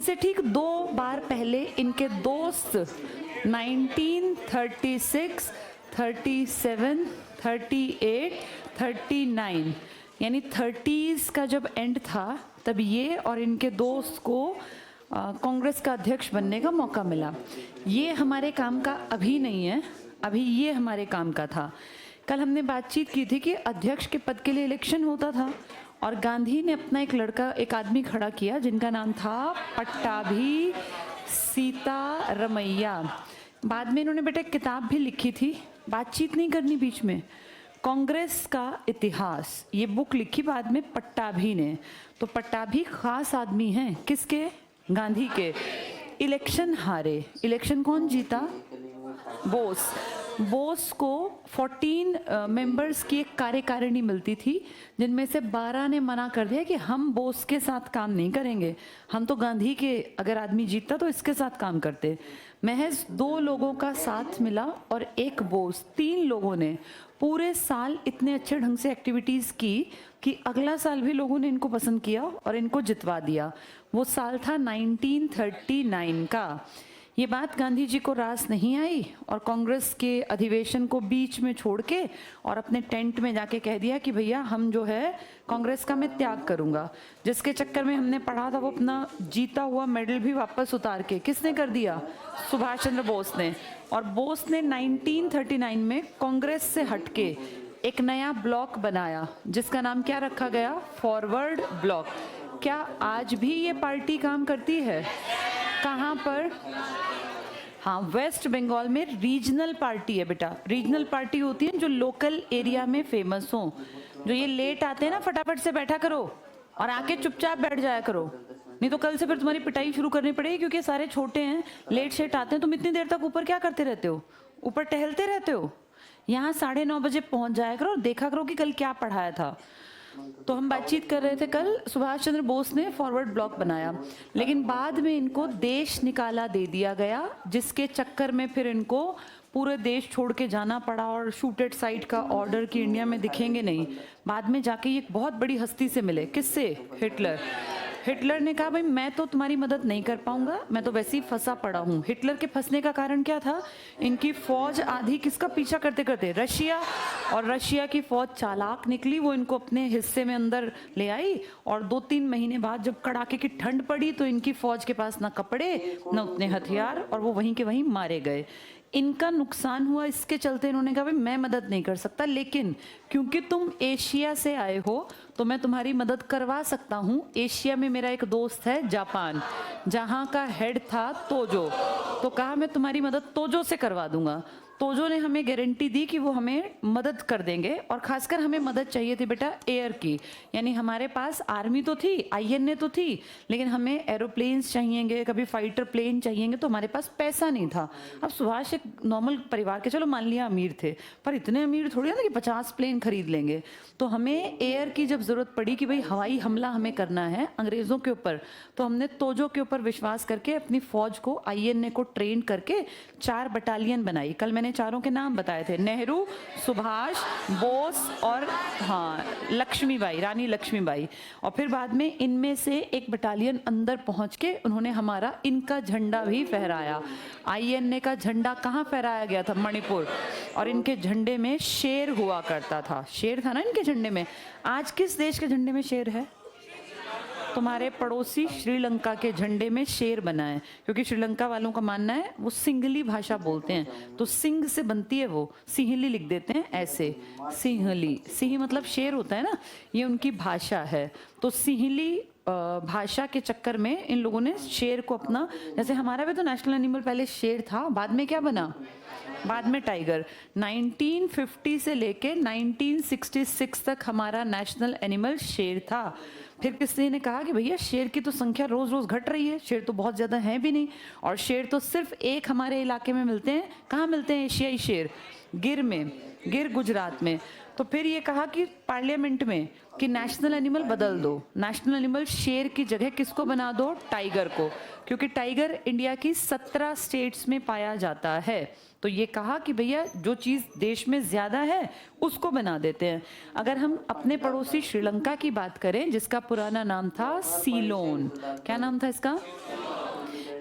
से ठीक 2 बार पहले इनके दोस्त 1936, 37, 38, 39 यानी 30s का जब एंड था तब ये और इनके दोस्त को कांग्रेस का अध्यक्ष बनने का मौका मिला। ये हमारे काम का अभी नहीं है, अभी ये हमारे काम का था। कल हमने बातचीत की थी कि अध्यक्ष के पद के लिए इलेक्शन होता था और गांधी ने अपना एक आदमी खड़ा किया जिनका नाम था पट्टाभी सीतारमैया। बाद में इन्होंने बेटा एक किताब भी लिखी थी, बातचीत नहीं करनी बीच में, कांग्रेस का इतिहास, ये बुक लिखी बाद में पट्टाभी ने। तो पट्टाभी खास आदमी हैं किसके? गांधी के। इलेक्शन हारे, इलेक्शन कौन जीता? बोस। बोस को 14 मेंबर्स की एक कार्यकारिणी मिलती थी जिनमें से 12 ने मना कर दिया कि हम बोस के साथ काम नहीं करेंगे, हम तो गांधी के, अगर आदमी जीतता तो इसके साथ काम करते। महज 2 लोगों का साथ मिला और एक बोस, 3 लोगों ने पूरे साल इतने अच्छे ढंग से एक्टिविटीज़ की कि अगला साल भी लोगों ने इनको पसंद किया और इनको जितवा दिया। वो साल था 1939 का। ये बात गांधी जी को रास नहीं आई और कांग्रेस के अधिवेशन को बीच में छोड़ के और अपने टेंट में जाके कह दिया कि भैया हम जो है कांग्रेस का मैं त्याग करूंगा। जिसके चक्कर में हमने पढ़ा था वो अपना जीता हुआ मेडल भी वापस उतार के किसने कर दिया? सुभाष चंद्र बोस ने। और बोस ने 1939 में कांग्रेस से हटके एक नया ब्लॉक बनाया जिसका नाम क्या रखा गया? Forward block. क्या आज भी ये पार्टी काम करती है? कहाँ पर? हाँ, वेस्ट बंगाल में रीजनल पार्टी है बेटा। रीजनल पार्टी होती है जो लोकल एरिया में फेमस हो। जो ये लेट आते हैं ना, फटाफट से बैठा करो और आके चुपचाप बैठ जाया करो, नहीं तो कल से फिर तुम्हारी पिटाई शुरू करनी पड़ेगी क्योंकि सारे छोटे हैं, लेट शेट आते हैं। तुम इतनी देर तक ऊपर क्या करते रहते हो? ऊपर टहलते रहते हो। यहाँ 9:30 बजे पहुंच जाया करो और देखा करो कि कल क्या पढ़ाया था। तो हम बातचीत कर रहे थे कल, सुभाष चंद्र बोस ने फॉरवर्ड ब्लॉक बनाया लेकिन बाद में इनको देश निकाला दे दिया गया, जिसके चक्कर में फिर इनको पूरे देश छोड़ के जाना पड़ा और शूटेड साइट का ऑर्डर कि इंडिया में दिखेंगे नहीं। बाद में जाके ये एक बहुत बड़ी हस्ती से मिले, किससे? हिटलर। हिटलर ने कहा भाई मैं तो तुम्हारी मदद नहीं कर पाऊंगा, मैं तो वैसे ही फंसा पड़ा हूँ। हिटलर के फंसने का कारण क्या था? इनकी फौज आधी किसका पीछा करते करते? रशिया। और रशिया की फौज चालाक निकली, वो इनको अपने हिस्से में अंदर ले आई और 2-3 महीने बाद जब कड़ाके की ठंड पड़ी तो इनकी फौज के पास ना कपड़े ना उतने हथियार और वो वहीं के वहीं मारे गए। इनका नुकसान हुआ, इसके चलते इन्होंने कहा भाई मैं मदद नहीं कर सकता, लेकिन क्योंकि तुम एशिया से आए हो तो मैं तुम्हारी मदद करवा सकता हूँ। एशिया में मेरा एक दोस्त है जापान, जहाँ का हेड था तोजो, तो कहा मैं तुम्हारी मदद तोजो से करवा दूंगा। तोजो ने हमें गारंटी दी कि वो हमें मदद कर देंगे और खासकर हमें मदद चाहिए थी बेटा एयर की, यानी हमारे पास आर्मी तो थी, आईएनए तो थी, लेकिन हमें एरोप्लेन्स चाहिएंगे, कभी फाइटर प्लेन चाहिएंगे, तो हमारे पास पैसा नहीं था। अब सुभाष एक नॉर्मल परिवार के, चलो मान लिया अमीर थे, पर इतने अमीर थोड़ी ना कि 50 प्लेन खरीद लेंगे। तो हमें एयर की जब जरूरत पड़ी कि भाई हवाई हमला हमें करना है अंग्रेजों के ऊपर, तो हमने तोजो के ऊपर विश्वास करके अपनी फौज को, आईएनए को ट्रेन करके 4 बटालियन बनाई। कल मैंने चारों के नाम बताए थे, नेहरू, सुभाष, बोस और हाँ लक्ष्मीबाई, रानी लक्ष्मीबाई। और फिर बाद में इनमें से एक बटालियन अंदर पहुंच के उन्होंने हमारा इनका झंडा भी फहराया। आईएनए का झंडा कहाँ फहराया गया था? मणिपुर। और इनके झंडे में शेर हुआ करता था, शेर था ना इनके झंडे में। आज किस देश के झंडे में शेर है? तुम्हारे पड़ोसी श्रीलंका के झंडे में शेर बना है, क्योंकि श्रीलंका वालों का मानना है वो सिंहली भाषा बोलते हैं, तो सिंह से बनती है, वो सिंहली लिख देते हैं ऐसे, सिंहली। सिंह मतलब शेर होता है ना, ये उनकी भाषा है। तो सिंहली भाषा के चक्कर में इन लोगों ने शेर को अपना, जैसे हमारा भी तो नेशनल एनिमल पहले शेर था, बाद में क्या बना? बाद में टाइगर। 1950 से लेके 1966 तक हमारा नेशनल एनिमल शेर था। फिर किसी ने कहा कि भैया शेर की तो संख्या रोज रोज घट रही है, शेर तो बहुत ज्यादा है भी नहीं, और शेर तो सिर्फ एक हमारे इलाके में मिलते हैं। कहाँ मिलते हैं एशियाई शेर? गिर में, गिर गुजरात में। तो फिर ये कहा कि पार्लियामेंट में कि नेशनल एनिमल बदल दो, नेशनल एनिमल शेर की जगह किसको बना दो? टाइगर को, क्योंकि टाइगर इंडिया की 17 स्टेट्स में पाया जाता है। तो ये कहा कि भैया जो चीज़ देश में ज़्यादा है उसको बना देते हैं। अगर हम अपने पड़ोसी श्रीलंका की बात करें, जिसका पुराना नाम था सीलोन, क्या नाम था इसका?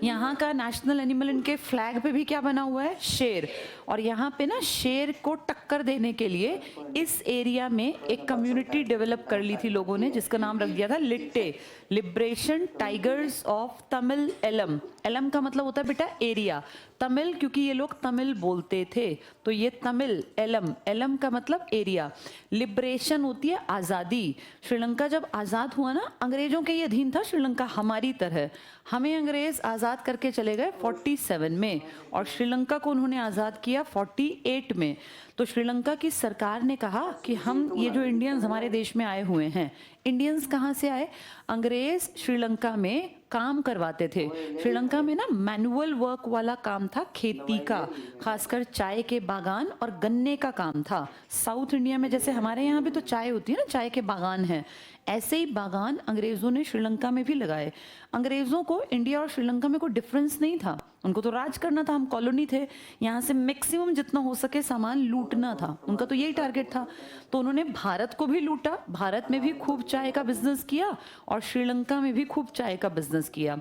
यहाँ का नेशनल एनिमल इनके फ्लैग पे भी क्या बना हुआ है, शेर। और यहाँ पे ना शेर को टक्कर देने के लिए इस एरिया में एक कम्युनिटी डेवलप कर ली थी लोगों ने, जिसका नाम रख दिया था LTTE, liberation tigers of Tamil Eelam. Eelam का मतलब होता है बेटा एरिया, तमिल क्योंकि ये लोग तमिल बोलते थे तो ये तमिल एलम, एलम का मतलब एरिया। लिबरेशन होती है आज़ादी। श्रीलंका जब आज़ाद हुआ ना, अंग्रेजों के ये अधीन था श्रीलंका हमारी तरह। हमें अंग्रेज आज़ाद करके चले गए 47 में और श्रीलंका को उन्होंने आज़ाद किया 48 में। तो श्रीलंका की सरकार ने कहा कि हम ये जो इंडियंस हमारे देश में आए हुए हैं, इंडियंस कहाँ से आए, अंग्रेज श्रीलंका में काम करवाते थे। श्रीलंका में ना मैनुअल वर्क वाला काम था, खेती का, खासकर चाय के बागान और गन्ने का काम था। साउथ इंडिया में जैसे हमारे यहाँ भी तो चाय होती है ना, चाय के बागान हैं, ऐसे ही बागान अंग्रेजों ने श्रीलंका में भी लगाए। अंग्रेजों को इंडिया और श्रीलंका में कोई डिफरेंस नहीं था, उनको तो राज करना था, हम कॉलोनी थे, यहाँ से मैक्सिमम जितना हो सके सामान लूटना था, उनका तो यही टारगेट था। तो उन्होंने भारत को भी लूटा, भारत में भी खूब चाय का बिजनेस किया और श्रीलंका में भी खूब चाय का बिजनेस किया।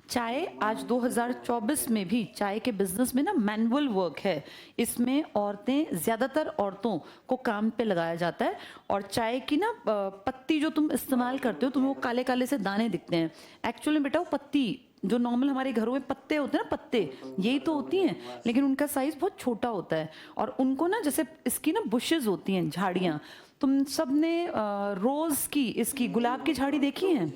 चाय आज 2024 में भी चाय के बिजनेस में ना मैनुअल वर्क है, इसमें औरतें, ज्यादातर औरतों को काम पे लगाया जाता है। और चाय की ना पत्ती जो तुम इस्तेमाल करते हो, तुम्हें वो काले काले से दाने दिखते हैं, एक्चुअली बेटा वो पत्ती जो नॉर्मल हमारे घरों में पत्ते होते हैं ना, पत्ते यही तो होती हैं, लेकिन उनका साइज बहुत छोटा होता है। और उनको ना जैसे इसकी ना बुशेज होती हैं, झाड़ियाँ, तुम सब ने रोज की, इसकी गुलाब की झाड़ी देखी है,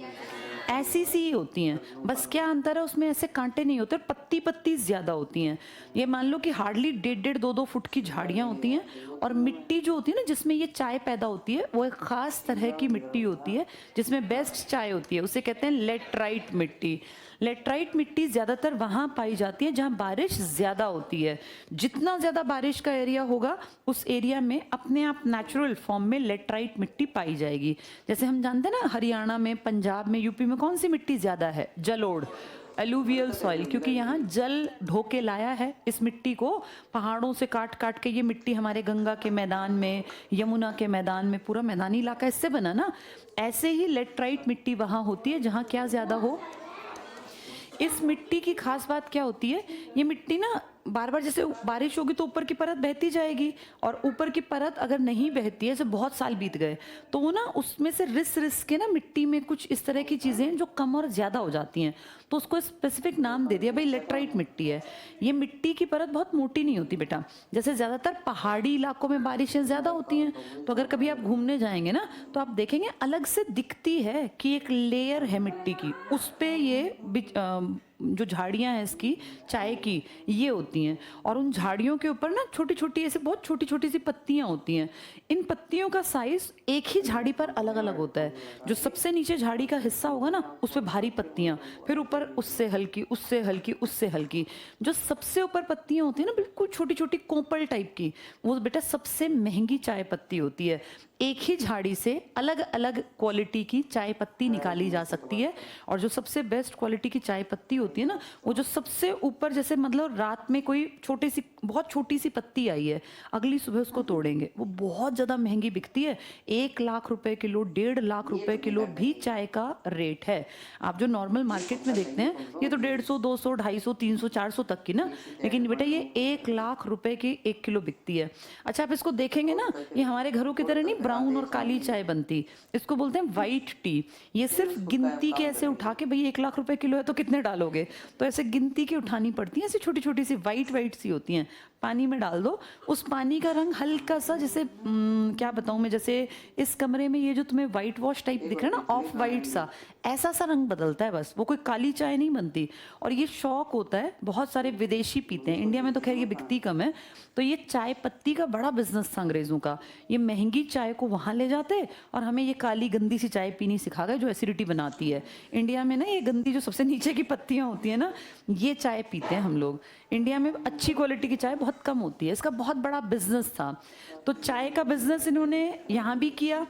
ऐसी सी ही होती हैं, बस क्या अंतर है उसमें, ऐसे कांटे नहीं होते, पत्ती पत्ती ज्यादा होती हैं। ये मान लो कि हार्डली 1.5-2 फुट की झाड़ियाँ होती हैं। और मिट्टी जो होती है ना जिसमें ये चाय पैदा होती है, वो एक खास तरह की मिट्टी होती है जिसमें बेस्ट चाय होती है, उसे कहते हैं लेटराइट मिट्टी। लेटराइट मिट्टी ज़्यादातर वहाँ पाई जाती है जहाँ बारिश ज़्यादा होती है। जितना ज़्यादा बारिश का एरिया होगा उस एरिया में अपने आप नेचुरल फॉर्म में लेटराइट मिट्टी पाई जाएगी। जैसे हम जानते हैं ना, हरियाणा में, पंजाब में, यूपी में कौन सी मिट्टी ज़्यादा है, जलोढ़, एलुवियल सॉइल, क्योंकि यहाँ जल ढोके लाया है इस मिट्टी को, पहाड़ों से काट काट के ये मिट्टी हमारे गंगा के मैदान में, यमुना के मैदान में, पूरा मैदानी इलाका इससे बना ना। ऐसे ही लेटराइट मिट्टी वहाँ होती है जहाँ क्या ज़्यादा हो। इस मिट्टी की खास बात क्या होती है, ये मिट्टी ना बार बार जैसे बारिश होगी तो ऊपर की परत बहती जाएगी, और ऊपर की परत अगर नहीं बहती है, जैसे बहुत साल बीत गए तो वो ना उसमें से रिस रिस के ना मिट्टी में कुछ इस तरह की चीज़ें जो कम और ज़्यादा हो जाती हैं, तो उसको स्पेसिफिक नाम दे दिया भाई लेटराइट मिट्टी है। ये मिट्टी की परत बहुत मोटी नहीं होती बेटा, जैसे ज़्यादातर पहाड़ी इलाकों में बारिशें ज़्यादा होती हैं, तो अगर कभी आप घूमने जाएंगे ना तो आप देखेंगे अलग से दिखती है कि एक लेयर है मिट्टी की, उस पर ये जो झाड़ियाँ हैं इसकी चाय की ये होती हैं, और उन झाड़ियों के ऊपर ना छोटी छोटी ऐसे बहुत छोटी छोटी सी पत्तियाँ होती हैं। इन पत्तियों का साइज एक ही झाड़ी पर अलग अलग होता है। जो सबसे नीचे झाड़ी का हिस्सा होगा ना उस पर भारी पत्तियाँ, फिर ऊपर उससे हल्की, उससे हल्की, उससे हल्की। जो सबसे ऊपर पत्तियाँ होती हैं ना बिल्कुल छोटी छोटी कोपल टाइप की, वो बेटा सबसे महंगी चाय पत्ती होती है। एक ही झाड़ी से अलग अलग क्वालिटी की चाय पत्ती निकाली जा सकती है, और जो सबसे बेस्ट क्वालिटी की चाय पत्ती होती है ना, वो जो सबसे ऊपर, जैसे मतलब रात में कोई छोटी सी, बहुत छोटी सी पत्ती आई है, अगली सुबह उसको तोड़ेंगे, वो बहुत ज़्यादा महंगी बिकती है, 1 लाख रुपए किलो, 1.5 लाख रुपए किलो भी चाय का रेट है। आप जो नॉर्मल मार्केट में देखते हैं ये तो 150, 200, 250, 300, 400 तक की ना, लेकिन बेटा ये 1 लाख रुपए की 1 किलो बिकती है। अच्छा, आप इसको देखेंगे ना, ये हमारे घरों की तरह नहीं ब्राउन और काली चाय बनती, इसको बोलते हैं वाइट टी। ये सिर्फ गिनती के ऐसे उठा के, भाई 1 लाख रुपए किलो है तो कितने डालोगे, तो ऐसे गिनती की उठानी पड़ती है, ऐसे छोटी छोटी सी वाइट वाइट सी होती हैं, पानी में डाल दो, उस पानी का रंग हल्का सा, जैसे क्या बताऊं मैं, जैसे इस कमरे में ये जो तुम्हें वाइट वॉश टाइप दिख रहा है ना, ऑफ वाइट सा, ऐसा सा रंग बदलता है बस, वो कोई काली चाय नहीं बनती। और ये शौक होता है, बहुत सारे विदेशी पीते हैं, इंडिया में तो खैर ये बिकती कम है। तो ये चाय पत्ती का बड़ा बिजनेस था अंग्रेजों का, ये महंगी चाय को वहाँ ले जाते और हमें ये काली गंदी सी चाय पीनी सिखा गए जो एसिडिटी बनाती है। इंडिया में ना ये गंदी जो सबसे नीचे की पत्तियाँ होती है ना, ये चाय पीते हैं हम लोग। इंडिया में अच्छी क्वालिटी की चाय बहुत कम होती है, इसका बहुत बड़ा बिजनेस था। तो चाय का बिजनेस इन्होंने यहाँ भी किया,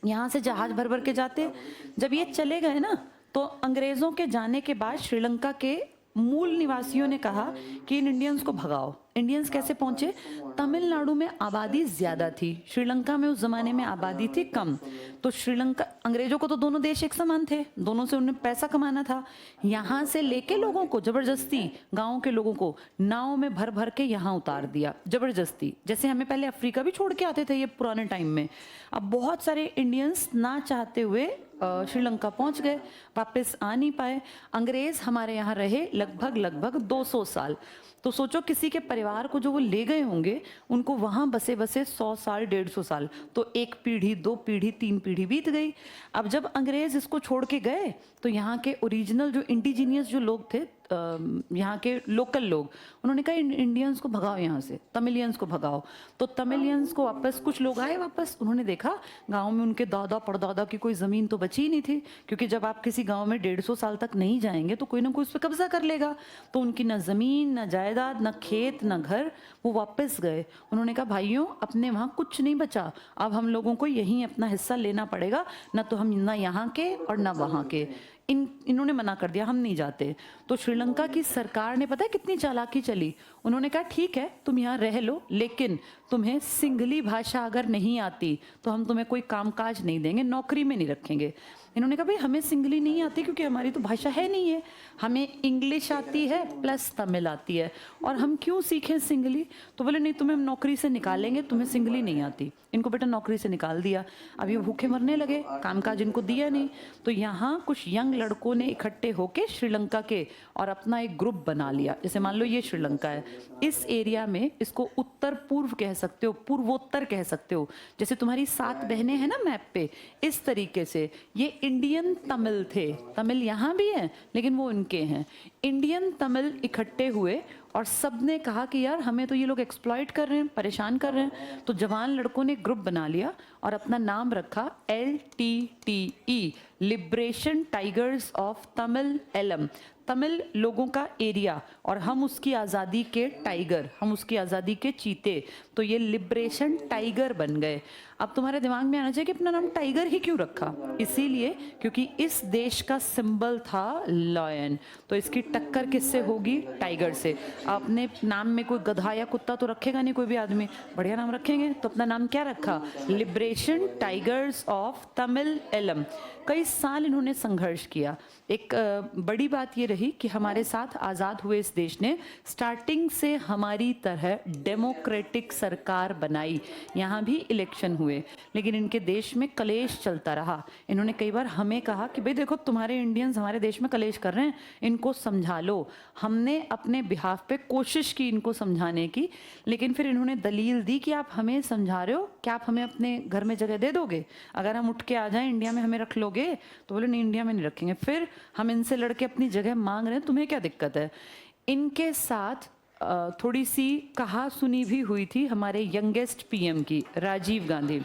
यहाँ से जहाज भर भर के जाते। जब ये चले गए ना तो अंग्रेजों के जाने के बाद श्रीलंका के मूल निवासियों ने कहा कि इन इंडियंस को भगाओ, इंडियंस कैसे पहुंचे? तमिलनाडु में आबादी ज्यादा थी, श्रीलंका में उस जमाने में आबादी थी कम। तो श्रीलंका, अंग्रेजों को तो दोनों देश एक समान थे, दोनों से उन्हें पैसा कमाना था। यहाँ से लेके लोगों को जबरदस्ती, गाँव के लोगों को नाव में भर भर के यहाँ उतार दिया जबरदस्ती। जैसे हमें पहले अफ्रीका भी छोड़ के आते थे ये पुराने टाइम में। अब बहुत सारे इंडियंस ना चाहते हुए श्रीलंका पहुंच गए, वापस आ नहीं पाए। अंग्रेज हमारे यहाँ रहे लगभग 200 साल। तो सोचो किसी के परिवार को जो वो ले गए होंगे, उनको वहां बसे बसे 100 साल 150 साल, तो 1 पीढ़ी 2 पीढ़ी 3 पीढ़ी बीत गई। अब जब अंग्रेज इसको छोड़ के गए तो यहाँ के ओरिजिनल जो इंडिजीनियस जो लोग थे, यहाँ के लोकल लोग, उन्होंने कहा इंडियंस को भगाओ यहाँ से, तमिलियंस को भगाओ। तो तमिलियंस को वापस, कुछ लोग आए वापस, उन्होंने देखा गांव में उनके दादा परदादा की कोई ज़मीन तो बची ही नहीं थी, क्योंकि जब आप किसी गांव में 150 साल तक नहीं जाएंगे तो कोई ना कोई उस पर कब्जा कर लेगा। तो उनकी ना ज़मीन, ना जायदाद, ना खेत, ना घर, वो वापस गए। उन्होंने कहा भाइयों, अपने वहाँ कुछ नहीं बचा, अब हम लोगों को यहीं अपना हिस्सा लेना पड़ेगा, ना तो हम ना यहाँ के और ना वहाँ के। इन्होंने मना कर दिया, हम नहीं जाते। तो श्रीलंका की सरकार ने पता है कितनी चालाकी चली, उन्होंने कहा ठीक है तुम यहाँ रह लो, लेकिन तुम्हें सिंघली भाषा अगर नहीं आती तो हम तुम्हें कोई कामकाज नहीं देंगे, नौकरी में नहीं रखेंगे। इन्होंने कहा भाई हमें सिंघली नहीं आती क्योंकि हमारी तो भाषा है नहीं है, हमें इंग्लिश आती है प्लस तमिल आती है, और हम क्यों सीखें सिंघली? तो बोले नहीं, तुम्हें हम नौकरी से निकालेंगे, तुम्हें सिंघली नहीं आती। इनको बेटा नौकरी से निकाल दिया। अब ये भूखे मरने लगे, कामकाज इनको दिया नहीं। तो यहाँ कुछ यंग लड़कों ने इकट्ठे होके श्रीलंका के और अपना एक ग्रुप बना लिया। जैसे मान लो ये श्रीलंका है, इस एरिया में इसको उत्तर पूर्व कह सकते हो, पूर्वोत्तर कह सकते हो। जैसे तुम्हारी 7 बहनें हैं ना मैप पे, इस तरीके से ये इंडियन तमिल थे। तमिल यहाँ भी है लेकिन वो इनके हैं। इंडियन तमिल इकट्ठे हुए और सब ने कहा कि यार हमें तो ये लोग एक्सप्लॉइट कर रहे हैं, परेशान कर रहे हैं। तो जवान लड़कों ने ग्रुप बना लिया और अपना नाम रखा LTTE, liberation tigers of Tamil Eelam, Tamil लोगों का एरिया, और हम उसकी आज़ादी के टाइगर, हम उसकी आज़ादी के चीते। तो ये लिबरेशन टाइगर बन गए। अब तुम्हारे दिमाग में आना चाहिए कि अपना नाम टाइगर ही क्यों रखा? इसीलिए क्योंकि इस देश का सिंबल था लॉयन, तो इसकी टक्कर किससे होगी? टाइगर से। अपने नाम में कोई गधा या कुत्ता तो रखेगा नहीं कोई भी आदमी, बढ़िया नाम रखेंगे। तो अपना नाम क्या रखा? Liberation tigers of Tamil Eelam. कई साल इन्होंने संघर्ष किया। एक बड़ी बात ये रही कि हमारे साथ आज़ाद हुए इस देश ने स्टार्टिंग से हमारी तरह डेमोक्रेटिक सरकार बनाई। यहाँ भी इलेक्शन हुए, लेकिन इनके देश में कलेश चलता रहा। इन्होंने कई बार हमें कहा कि भाई देखो तुम्हारे इंडियंस हमारे देश में कलेश कर रहे हैं, इनको समझा लो। हमने अपने बिहाफ पे कोशिश की इनको समझाने की, लेकिन फिर इन्होंने दलील दी कि आप हमें समझा रहे हो, क्या आप हमें अपने घर में जगह दे दोगे? अगर हम उठ के आ जाएं इंडिया में हमें रख लोगे? तो बोले नहीं, इंडिया में नहीं रखेंगे। फिर हम इनसे लड़के अपनी जगह मांग रहे हैं, तुम्हें क्या दिक्कत है? इनके साथ थोड़ी सी कहा सुनी भी हुई थी हमारे यंगेस्ट PM की, राजीव गांधी।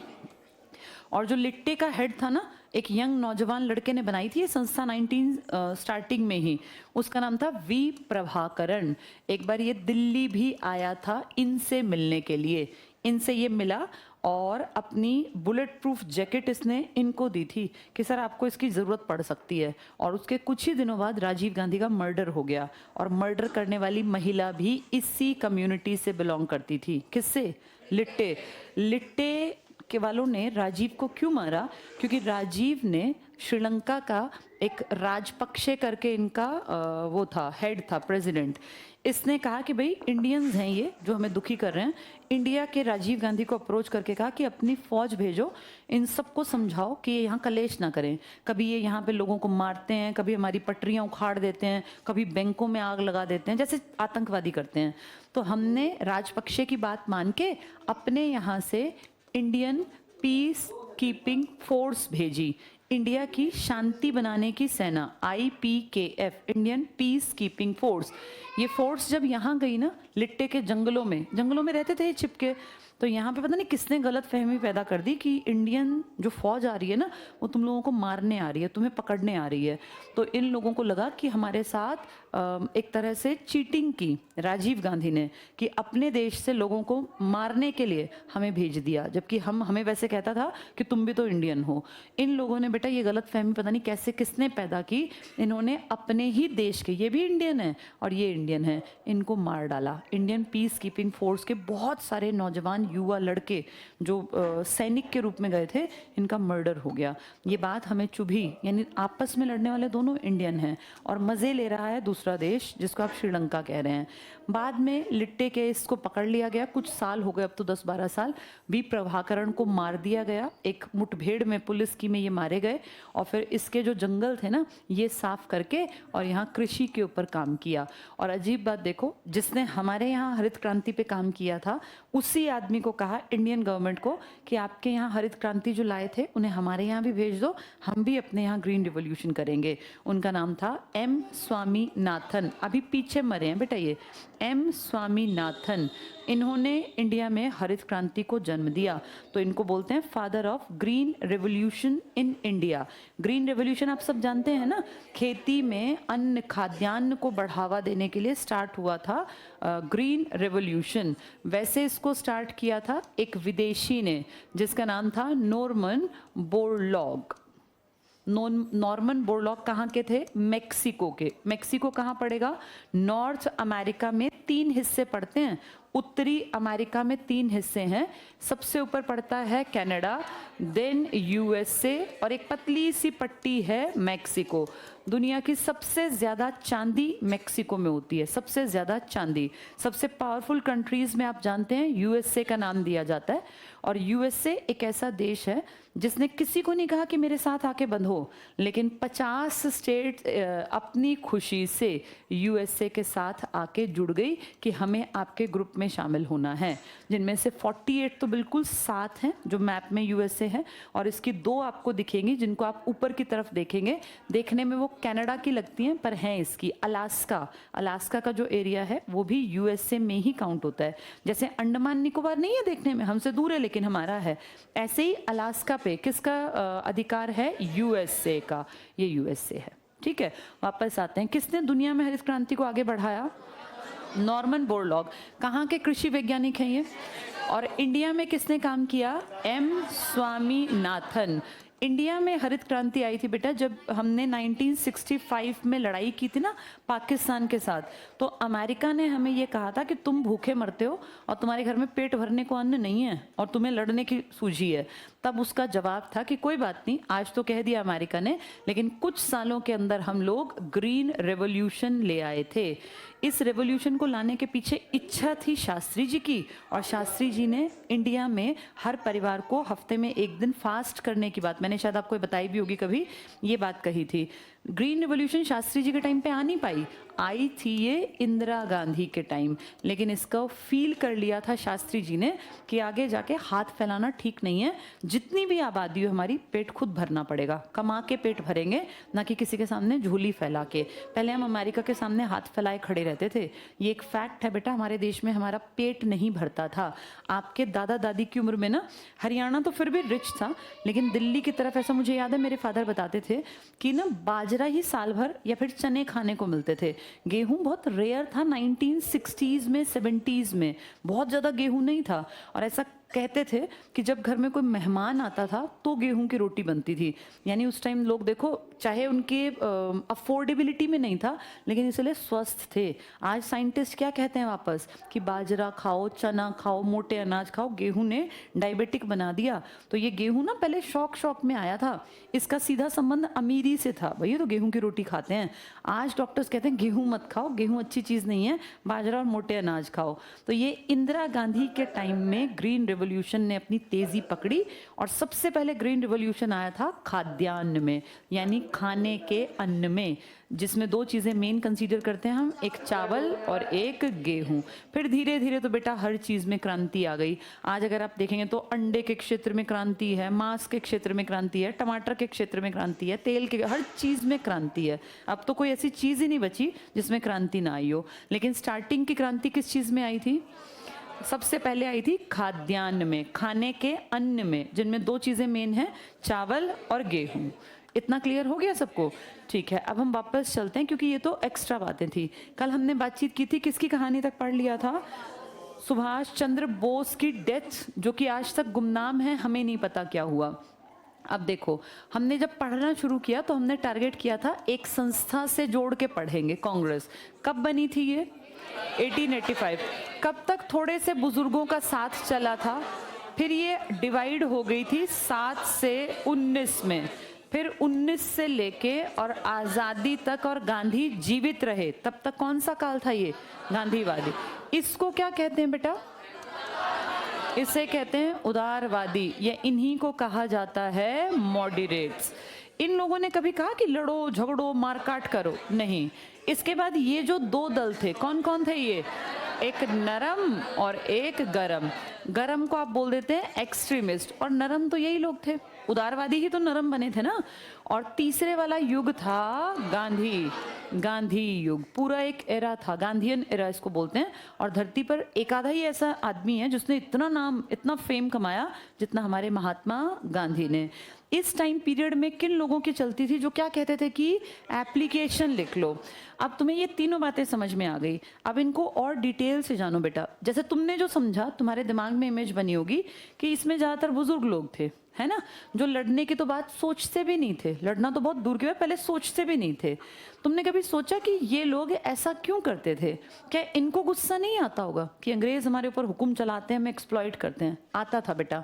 और जो लिट्टे का हेड था ना, एक यंग नौजवान लड़के ने बनाई थी ये संस्था 19 स्टार्टिंग में ही, उसका नाम था V प्रभाकरण। एक बार ये दिल्ली भी आया था इनसे मिलने के लिए, इनसे ये मिला और अपनी बुलेट प्रूफ जैकेट इसने इनको दी थी कि सर आपको इसकी ज़रूरत पड़ सकती है। और उसके कुछ ही दिनों बाद राजीव गांधी का मर्डर हो गया, और मर्डर करने वाली महिला भी इसी कम्युनिटी से बिलोंग करती थी। किससे? लिट्टे। लिट्टे के वालों ने राजीव को क्यों मारा? क्योंकि राजीव ने श्रीलंका का एक राजपक्षे करके इनका वो था, हेड था, प्रेसिडेंट। इसने कहा कि भाई इंडियंस हैं ये जो हमें दुखी कर रहे हैं। इंडिया के राजीव गांधी को अप्रोच करके कहा कि अपनी फौज भेजो, इन सबको समझाओ कि ये यहाँ कलेश ना करें। कभी ये यहाँ पे लोगों को मारते हैं, कभी हमारी पटरियाँ उखाड़ देते हैं, कभी बैंकों में आग लगा देते हैं, जैसे आतंकवादी करते हैं। तो हमने राजपक्षे की बात मान के अपने यहाँ से इंडियन पीस कीपिंग फोर्स भेजी, इंडिया की शांति बनाने की सेना, IPKF, Indian peace keeping force. ये फोर्स जब यहाँ गई ना, लिट्टे के जंगलों में रहते थे छिपके, तो यहाँ पे पता नहीं किसने गलत फहमी पैदा कर दी कि इंडियन जो फौज आ रही है ना वो तुम लोगों को मारने आ रही है, तुम्हें पकड़ने आ रही है। तो इन लोगों को लगा कि हमारे साथ एक तरह से चीटिंग की राजीव गांधी ने कि अपने देश से लोगों को मारने के लिए हमें भेज दिया, जबकि हमें वैसे कहता था कि तुम भी तो इंडियन हो। इन लोगों ने बेटा ये गलत फहमी पता नहीं कैसे किसने पैदा की, इन्होंने अपने ही देश के, ये भी इंडियन है और ये इंडियन है, इनको मार डाला। इंडियन पीस कीपिंग फोर्स के बहुत सारे नौजवान युवा लड़के जो सैनिक के रूप में गए थे, इनका मर्डर हो गया। ये बात हमें चुभी, यानी आपस में लड़ने वाले दोनों इंडियन हैं और मज़े ले रहा है दूसरा देश जिसको आप श्रीलंका कह रहे हैं। बाद में लिट्टे केस को पकड़ लिया गया, कुछ साल हो गए, अब तो 10-12 साल। वी प्रभाकरण को मार दिया गया, एक मुठभेड़ में पुलिस की में ये मारे गए और फिर इसके जो जंगल थे ना ये साफ करके और यहाँ कृषि के ऊपर काम किया। और अजीब बात देखो, जिसने हमारे यहाँ हरित क्रांति पे काम किया था उसी आदमी को कहा इंडियन गवर्नमेंट को कि आपके यहाँ हरित क्रांति जो लाए थे उन्हें हमारे यहाँ भी भेज दो, हम भी अपने यहाँ ग्रीन रिवॉल्यूशन करेंगे। उनका नाम था एम स्वामीनाथन, अभी पीछे मरे हैं बेटा ये एम स्वामीनाथन। इन्होंने इंडिया में हरित क्रांति को जन्म दिया, तो इनको बोलते हैं father of green revolution in India. Green revolution आप सब जानते हैं ना, खेती में अन्न खाद्यान्न को बढ़ावा देने के लिए स्टार्ट हुआ था ग्रीन रेवोल्यूशन। वैसे इसको स्टार्ट किया था एक विदेशी ने जिसका नाम था नॉर्मन बोरलॉग। नॉर्मन बोरलॉग कहाँ के थे? मेक्सिको के। मेक्सिको कहाँ पड़ेगा? नॉर्थ अमेरिका में 3 हिस्से पड़ते हैं, उत्तरी अमेरिका में 3 हिस्से हैं। सबसे ऊपर पड़ता है कनाडा, देन यूएसए और एक पतली सी पट्टी है मेक्सिको। दुनिया की सबसे ज़्यादा चांदी मेक्सिको में होती है, सबसे ज़्यादा चांदी। सबसे पावरफुल कंट्रीज़ में आप जानते हैं यूएसए का नाम दिया जाता है। और यूएसए एक ऐसा देश है जिसने किसी को नहीं कहा कि मेरे साथ आके बंधो, लेकिन 50 स्टेट अपनी खुशी से यूएसए के साथ आके जुड़ गई कि हमें आपके ग्रुप में शामिल होना है। जिनमें से 48 तो बिल्कुल साथ हैं जो मैप में यूएसए है, और इसकी 2 आपको दिखेंगी जिनको आप ऊपर की तरफ देखेंगे, देखने में वो कनाडा की लगती हैं पर हैं इसकी अलास्का। अलास्का का जो एरिया है वो भी यूएसए में ही काउंट होता है। जैसे अंडमान निकोबार नहीं है देखने में, हमसे दूर है लेकिन हमारा है, ऐसे ही अलास्का पे किसका अधिकार है? यूएसए का। ये यूएसए है। ठीक है, वापस आते हैं। किसने दुनिया में हरित क्रांति को आगे बढ़ाया? Norman Borlaug. कहाँ के कृषि वैज्ञानिक हैं ये? और इंडिया में किसने काम किया? एम स्वामीनाथन। इंडिया में हरित क्रांति आई थी बेटा जब हमने 1965 में लड़ाई की थी ना पाकिस्तान के साथ, तो अमेरिका ने हमें ये कहा था कि तुम भूखे मरते हो और तुम्हारे घर में पेट भरने को अन्न नहीं है और तुम्हें लड़ने की सूझी है। तब उसका जवाब था कि कोई बात नहीं, आज तो कह दिया अमेरिका ने, लेकिन कुछ सालों के अंदर हम लोग ग्रीन रेवोल्यूशन ले आए थे। इस रेवोल्यूशन को लाने के पीछे इच्छा थी शास्त्री जी की, और शास्त्री जी ने इंडिया में हर परिवार को हफ्ते में 1 दिन फास्ट करने की बात, मैंने शायद आपको बताई भी होगी कभी, ये बात कही थी। ग्रीन रेवोल्यूशन शास्त्री जी के टाइम पे आ नहीं पाई, आई थी ये इंदिरा गांधी के टाइम, लेकिन इसका फील कर लिया था शास्त्री जी ने कि आगे जाके हाथ फैलाना ठीक नहीं है, जितनी भी आबादी हो हमारी, पेट खुद भरना पड़ेगा, कमा के पेट भरेंगे, ना कि किसी के सामने झोली फैला के। पहले हम अमेरिका के सामने हाथ फैलाए खड़े रहते थे, ये एक फैक्ट है बेटा, हमारे देश में हमारा पेट नहीं भरता था। आपके दादा दादी की उम्र में ना, हरियाणा तो फिर भी रिच था, लेकिन दिल्ली की तरफ ऐसा मुझे याद है मेरे फादर बताते थे कि ना बाजरा ही साल भर या फिर चने खाने को मिलते थे। गेहूं बहुत रेयर था 1960s में 70s में, बहुत ज़्यादा गेहूं नहीं था। और ऐसा कहते थे कि जब घर में कोई मेहमान आता था तो गेहूं की रोटी बनती थी। यानी उस टाइम लोग देखो, चाहे उनके अफोर्डेबिलिटी में नहीं था, लेकिन इसलिए स्वस्थ थे। आज साइंटिस्ट क्या कहते हैं वापस कि बाजरा खाओ, चना खाओ, मोटे अनाज खाओ, गेहूं ने डायबिटिक बना दिया। तो ये गेहूं ना पहले शौक में आया था, इसका सीधा संबंध अमीरी से था, भैया तो गेहूं की रोटी खाते हैं। आज डॉक्टर्स कहते हैं गेहूं मत खाओ, गेहूं अच्छी चीज़ नहीं है, बाजरा और मोटे अनाज खाओ। तो ये इंदिरा गांधी के टाइम में ग्रीन रिवॉल्यूशन ने अपनी तेजी पकड़ी, और सबसे पहले ग्रीन रिवॉल्यूशन आया था खाद्यान्न में, यानी खाने के अन्न में, जिसमें 2 चीज़ें मेन कंसीडर करते हैं हम, एक चावल और एक गेहूं। फिर धीरे धीरे तो बेटा हर चीज़ में क्रांति आ गई। आज अगर आप देखेंगे तो अंडे के क्षेत्र में क्रांति है, मांस के क्षेत्र में क्रांति है, टमाटर के क्षेत्र में क्रांति है, तेल के, हर चीज़ में क्रांति है। अब तो कोई ऐसी चीज़ ही नहीं बची जिसमें क्रांति ना आई हो। लेकिन स्टार्टिंग की क्रांति किस चीज़ में आई थी? सबसे पहले आई थी खाद्यान्न में, खाने के अन्न में, जिनमें दो चीजें मेन हैं, चावल और गेहूं। इतना क्लियर हो गया सबको? ठीक है, अब हम वापस चलते हैं क्योंकि ये तो एक्स्ट्रा बातें थी। कल हमने बातचीत की थी, किसकी कहानी तक पढ़ लिया था? सुभाष चंद्र बोस की डेथ, जो कि आज तक गुमनाम है, हमें नहीं पता क्या हुआ। अब देखो, हमने जब पढ़ना शुरू किया तो हमने टारगेट किया था एक संस्था से जोड़ के पढ़ेंगे। कांग्रेस कब बनी थी ये? 1885। कब तक थोड़े से बुजुर्गों का साथ चला था, फिर ये डिवाइड हो गई थी 7 से 19 में, फिर 19 से लेके और आज़ादी तक, और गांधी जीवित रहे तब तक। कौन सा काल था ये? गांधीवादी। इसको क्या कहते हैं बेटा? इसे कहते हैं उदारवादी, या इन्हीं को कहा जाता है मॉडरेट्स। इन लोगों ने कभी कहा कि लड़ो झगड़ो मारकाट करो? नहीं। इसके बाद ये जो दो दल थे, कौन कौन थे ये? एक नरम और एक गरम। गरम को आप बोल देते हैं एक्सट्रीमिस्ट, और नरम तो यही लोग थे, उदारवादी ही तो नरम बने थे ना। और तीसरे वाला युग था गांधी युग। पूरा एक एरा था, गांधीयन एरा इसको बोलते हैं। और धरती पर एक आधा ही ऐसा आदमी है जिसने इतना नाम, इतना फेम कमाया जितना हमारे महात्मा गांधी ने। इस टाइम पीरियड में किन लोगों की चलती थी, जो क्या कहते थे कि एप्लीकेशन लिख लो। अब तुम्हें ये तीनों बातें समझ में आ गई, अब इनको और डिटेल से जानो बेटा। जैसे तुमने जो समझा, तुम्हारे दिमाग में इमेज बनी होगी कि इसमें ज्यादातर बुजुर्ग लोग थे, है ना, जो लड़ने की तो बात सोचते भी नहीं थे। लड़ना तो बहुत दूर की बात, पहले सोचते भी नहीं थे। तुमने कभी सोचा कि ये लोग ऐसा क्यों करते थे? क्या इनको गुस्सा नहीं आता होगा कि अंग्रेज हमारे ऊपर हुक्म चलाते हैं, हमें एक्सप्लॉइट करते हैं? आता था बेटा।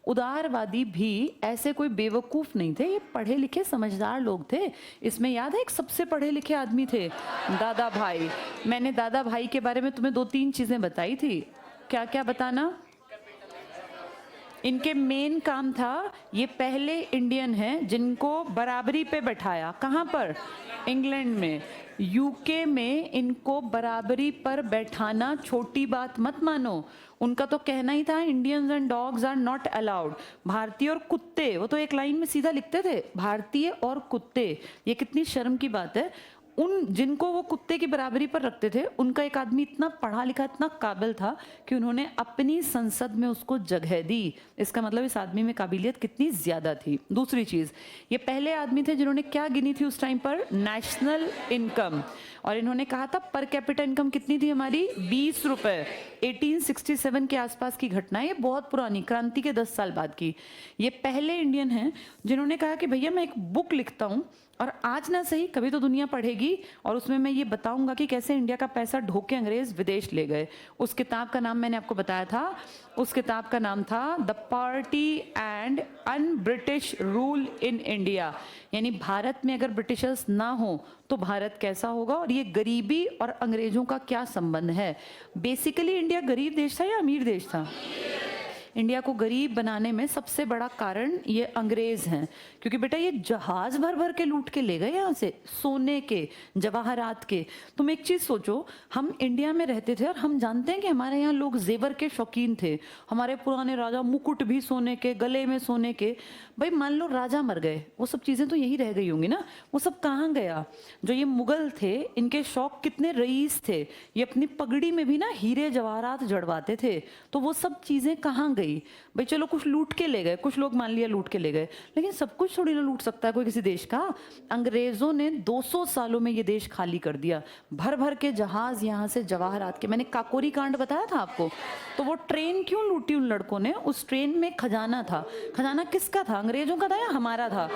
उदारवादी भी ऐसे कोई बेवकूफ नहीं थे, ये पढ़े लिखे समझदार लोग थे। इसमें याद है एक सबसे पढ़े लिखे आदमी थे, दादा भाई। मैंने दादा भाई के बारे में तुम्हें 2-3 चीजें बताई थी। क्या क्या बताना? इनके मेन काम था, ये पहले इंडियन हैं जिनको बराबरी पे बैठाया। कहाँ पर? इंग्लैंड में। यूके में इनको बराबरी पर बैठाना छोटी बात मत मानो। उनका तो कहना ही था Indians and dogs are not allowed. भारतीय और कुत्ते, वो तो एक लाइन में सीधा लिखते थे, भारतीय और कुत्ते। ये कितनी शर्म की बात है। उन जिनको वो कुत्ते की बराबरी पर रखते थे, उनका एक आदमी इतना पढ़ा लिखा, इतना काबिल था कि उन्होंने अपनी संसद में उसको जगह दी। इसका मतलब इस आदमी में काबिलियत कितनी ज्यादा थी। दूसरी चीज, ये पहले आदमी थे जिन्होंने क्या गिनी थी उस टाइम पर? National income. और इन्होंने कहा था पर कैपिटा इनकम कितनी थी हमारी? 20 रुपए। 1867 के आसपास की घटना है, ये बहुत पुरानी, क्रांति के 10 साल बाद की। ये पहले इंडियन हैं जिन्होंने कहा कि भैया मैं एक बुक लिखता हूँ, और आज ना सही कभी तो दुनिया पढ़ेगी, और उसमें मैं ये बताऊंगा कि कैसे इंडिया का पैसा ढोके अंग्रेज विदेश ले गए। उस किताब का नाम मैंने आपको बताया था, उस किताब का नाम था the party and un British rule in India. यानी भारत में अगर ब्रिटिशर्स ना हो तो भारत कैसा होगा, और ये गरीबी और अंग्रेजों का क्या संबंध है। बेसिकली इंडिया गरीब देश था या अमीर देश था? इंडिया को गरीब बनाने में सबसे बड़ा कारण ये अंग्रेज हैं, क्योंकि बेटा ये जहाज भर भर के लूट के ले गए यहाँ से, सोने के, जवाहरात के। तुम एक चीज सोचो, हम इंडिया में रहते थे और हम जानते हैं कि हमारे यहाँ लोग जेवर के शौकीन थे। हमारे पुराने राजा, मुकुट भी सोने के, गले में सोने के। भाई मान लो राजा मर गए, वो सब चीजें तो यही रह गई होंगी ना, वो सब कहाँ गया? जो ये मुगल थे, इनके शौक कितने रईस थे, ये अपनी पगड़ी में भी ना हीरे जवाहरात जड़वाते थे, तो वो सब चीजें कहाँ गई? भाई चलो कुछ लूट के ले गए, कुछ लोग मान लिया लूट के ले गए, लेकिन सब कुछ थोड़ी ना लूट सकता है कोई किसी देश का। अंग्रेजों ने 200 सालों में ये देश खाली कर दिया, भर भर के जहाज यहाँ से जवाहरात के। मैंने काकोरी कांड बताया था आपको, तो वो ट्रेन क्यों लूटी उन लड़कों ने? उस ट्रेन में खजाना था। खजाना किसका था? अंग्रेजों का था या हमारा था?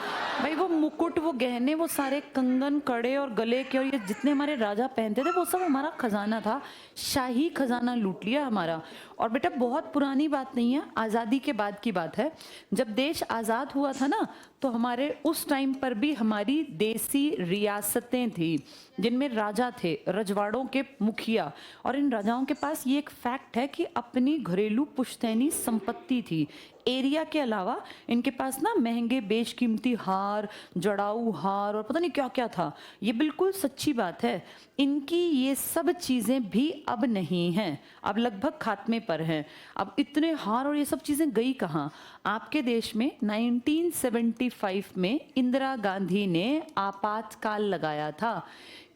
भाई वो मुकुट, वो गहने, वो सारे कंगन, कड़े और गले के, और ये जितने हमारे राजा पहनते थे, वो सब हमारा खजाना था। शाही खजाना लूट लिया हमारा। और बेटा बहुत पुरानी बात नहीं है, आज़ादी के बाद की बात है। जब देश आज़ाद हुआ था ना, तो हमारे उस टाइम पर भी हमारी देसी रियासतें थी जिनमें राजा थे, रजवाड़ों के मुखिया। और इन राजाओं के पास ये एक फैक्ट है कि अपनी घरेलू पुश्तैनी संपत्ति थी। एरिया के अलावा इनके पास ना महंगे बेशकीमती हार, जड़ाऊ हार और पता नहीं क्या क्या था। ये बिल्कुल सच्ची बात है। इनकी ये सब चीज़ें भी अब नहीं हैं, अब लगभग खात्मे पर हैं। अब इतने हार और ये सब चीज़ें गई कहाँ? आपके देश में 1975 में इंदिरा गांधी ने आपातकाल लगाया था।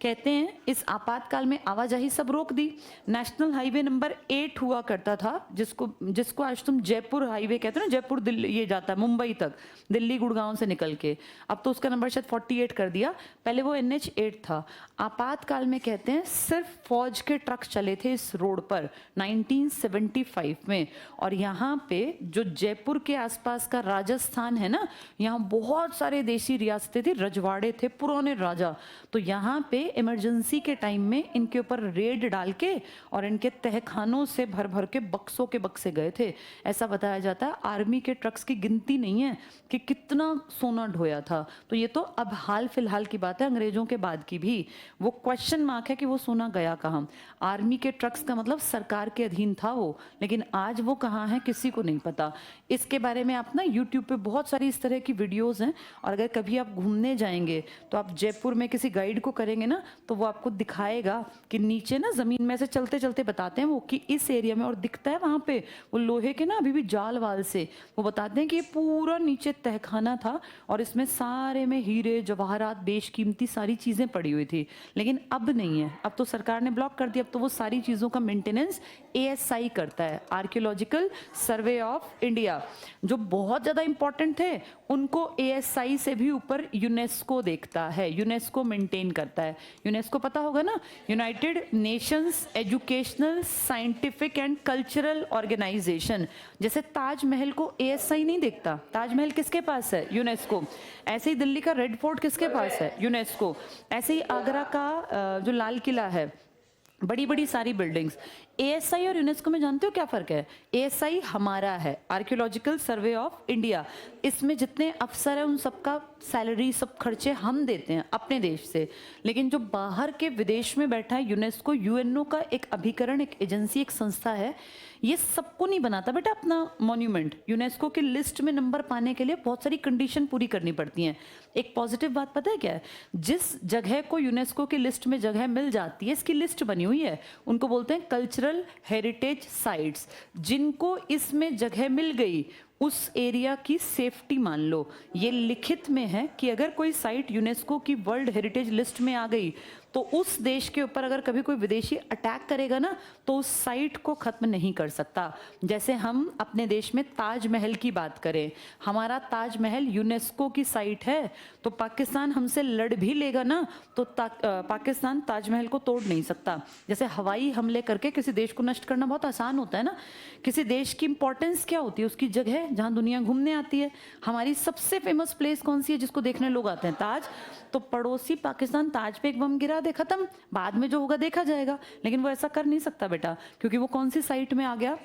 कहते हैं इस आपातकाल में आवाजाही सब रोक दी। नेशनल हाईवे नंबर 8 हुआ करता था, जिसको आज तुम जयपुर हाईवे कहते हो ना, जयपुर दिल्ली ये जाता है मुंबई तक, दिल्ली गुड़गांव से निकल के। अब तो उसका नंबर शायद 48 कर दिया, पहले वो NH8 था। आपातकाल में कहते हैं सिर्फ फौज के ट्रक चले थे इस रोड पर 1975 में। और यहाँ पे जो जयपुर के आसपास का राजस्थान है ना, यहाँ बहुत सारे देशी रियासतें थी, रजवाड़े थे, पुराने राजा। तो यहाँ पे इमरजेंसी के टाइम में इनके ऊपर रेड डाल के और इनके तहखानों से भर भर के बक्सों के बक्से गए थे। ऐसा बताया जाता है आर्मी के ट्रक्स की गिनती नहीं है कि कितना सोना ढोया था। तो ये तो अब हाल फिलहाल की बात है, अंग्रेजों के बाद की भी। वो क्वेश्चन मार्क है कि वो सोना गया कहाँ। आर्मी के ट्रक्स का मतलब सरकार के अधीन था वो, लेकिन आज वो कहाँ है किसी को नहीं पता। इसके बारे में आप ना यूट्यूब पे बहुत सारी इस तरह की वीडियोस हैं, और अगर कभी आप घूमने जाएंगे तो आप जयपुर में किसी गाइड को करेंगे ना, तो वो आपको दिखाएगा कि नीचे ना जमीन में से चलते चलते बताते हैं वो कि इस एरिया में, और दिखता है वहां पे वो लोहे के ना अभी भी जाल वाल से, वो बताते हैं कि ये पूरा नीचे तहखाना था और इसमें सारे में हीरे जवाहरात बेशकीमती सारी चीजें पड़ी हुई थी। लेकिन अब नहीं है, अब तो सरकार ने ब्लॉक कर दिया। अब तो वो सारी चीजों का मेंटेनेंस ASI करता है, आर्कियोलॉजिकल सर्वे ऑफ इंडिया। जो बहुत ज्यादा इंपॉर्टेंट थे उनको ASI से भी ऊपर यूनेस्को देखता है, यूनेस्को मेंटेन करता है। यूनेस्को पता होगा ना, United Nations Educational Scientific and Cultural Organization. जैसे ताजमहल को ASI नहीं देखता, ताजमहल किसके पास है? यूनेस्को। ऐसे ही दिल्ली का रेड फोर्ट किसके पास है? यूनेस्को। ऐसे ही आगरा का जो लाल किला है, बड़ी बड़ी सारी बिल्डिंग्स। ASI और यूनेस्को में जानते हो क्या फर्क है? ASI हमारा है, आर्कियोलॉजिकल सर्वे ऑफ इंडिया। इसमें जितने अफसर हैं उन सबका सैलरी सब खर्चे हम देते हैं अपने देश से। लेकिन जो बाहर के विदेश में बैठा है यूनेस्को, UNO का एक अभिकरण, एक एजेंसी, एक संस्था है, ये सबको नहीं बनाता बेटा अपना मॉन्यूमेंट। यूनेस्को की लिस्ट में नंबर पाने के लिए बहुत सारी कंडीशन पूरी करनी पड़ती हैं। एक पॉजिटिव बात पता है क्या है? जिस जगह को यूनेस्को की लिस्ट में जगह मिल जाती है, इसकी लिस्ट बनी हुई है, उनको बोलते हैं कल्चरल हेरिटेज साइट्स। जिनको इसमें जगह मिल गई उस एरिया की सेफ्टी मान लो। ये लिखित में है कि अगर कोई साइट यूनेस्को की वर्ल्ड हेरिटेज लिस्ट में आ गई तो उस देश के ऊपर अगर कभी कोई विदेशी अटैक करेगा ना, तो उस साइट को खत्म नहीं कर सकता। जैसे हम अपने देश में ताजमहल की बात करें, हमारा ताजमहल यूनेस्को की साइट है, तो पाकिस्तान हमसे लड़ भी लेगा ना, तो पाकिस्तान ताजमहल को तोड़ नहीं सकता। जैसे हवाई हमले करके किसी देश को नष्ट करना बहुत आसान होता है ना। किसी देश की इंपॉर्टेंस क्या होती है? उसकी जगह जहाँ दुनिया घूमने आती है। हमारी सबसे फेमस प्लेस कौन सी है जिसको देखने लोग आते हैं? ताज। तो पड़ोसी पाकिस्तान ताज पे एक बम गिरा दे, खत्म, बाद में जो होगा देखा जाएगा। लेकिन वो ऐसा कर नहीं सकता बेटा, क्योंकि वो कौन सी साइट में आ गया?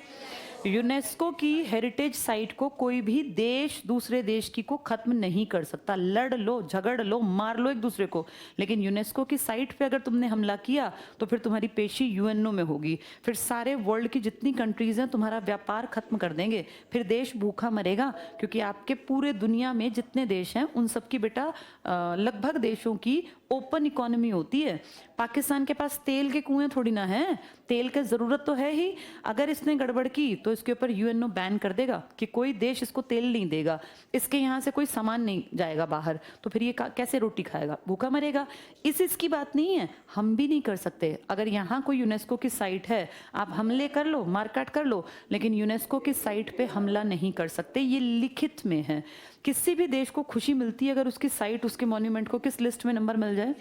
यूनेस्को की हेरिटेज साइट को कोई भी देश दूसरे देश की को खत्म नहीं कर सकता। लड़ लो, झगड़ लो, मार लो एक दूसरे को, लेकिन यूनेस्को की साइट पे अगर तुमने हमला किया तो फिर तुम्हारी पेशी UNO में होगी। फिर सारे वर्ल्ड की जितनी कंट्रीज हैं तुम्हारा व्यापार खत्म कर देंगे। फिर देश भूखा मरेगा, क्योंकि आपके पूरे दुनिया में जितने देश हैं उन सबकी बेटा लगभग देशों की ओपन इकोनॉमी होती है। पाकिस्तान के पास तेल के कुएं थोड़ी ना है, तेल की जरूरत तो है ही। अगर इसने गड़बड़ की तो इसके ऊपर UNO बैन कर देगा कि कोई देश इसको तेल नहीं देगा, इसके यहाँ से कोई सामान नहीं जाएगा बाहर। तो फिर ये कैसे रोटी खाएगा? भूखा मरेगा। इसकी बात नहीं है, हम भी नहीं कर सकते। अगर यहाँ कोई यूनेस्को की साइट है, आप हमले कर लो, मारकाट कर लो, लेकिन यूनेस्को की साइट पे हमला नहीं कर सकते। ये लिखित में है। किसी भी देश को खुशी मिलती है अगर उसकी साइट, उसके मॉन्यूमेंट को किस लिस्ट में नंबर मिल जाए?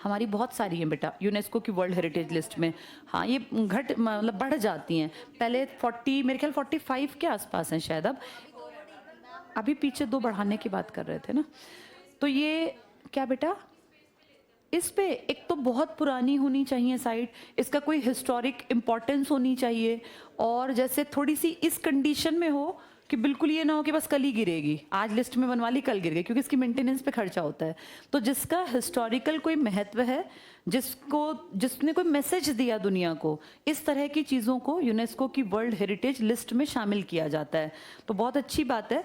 हमारी बहुत सारी हैं बेटा यूनेस्को की वर्ल्ड हेरिटेज लिस्ट में। हाँ, ये मतलब बढ़ जाती हैं। पहले 40, मेरे ख्याल 45 के आसपास हैं शायद। अब अभी पीछे 2 बढ़ाने की बात कर रहे थे ना। तो ये क्या बेटा, इस पे एक तो बहुत पुरानी होनी चाहिए साइट, इसका कोई हिस्टोरिक इम्पोर्टेंस होनी चाहिए, और जैसे थोड़ी सी इस कंडीशन में हो कि बिल्कुल ये ना हो कि बस कल ही गिरेगी, आज लिस्ट में बनवा ली कल गिर गई, क्योंकि इसकी मेंटेनेंस पे खर्चा होता है। तो जिसका हिस्टोरिकल कोई महत्व है, जिसने कोई मैसेज दिया दुनिया को, इस तरह की चीज़ों को यूनेस्को की वर्ल्ड हेरिटेज लिस्ट में शामिल किया जाता है। तो बहुत अच्छी बात है।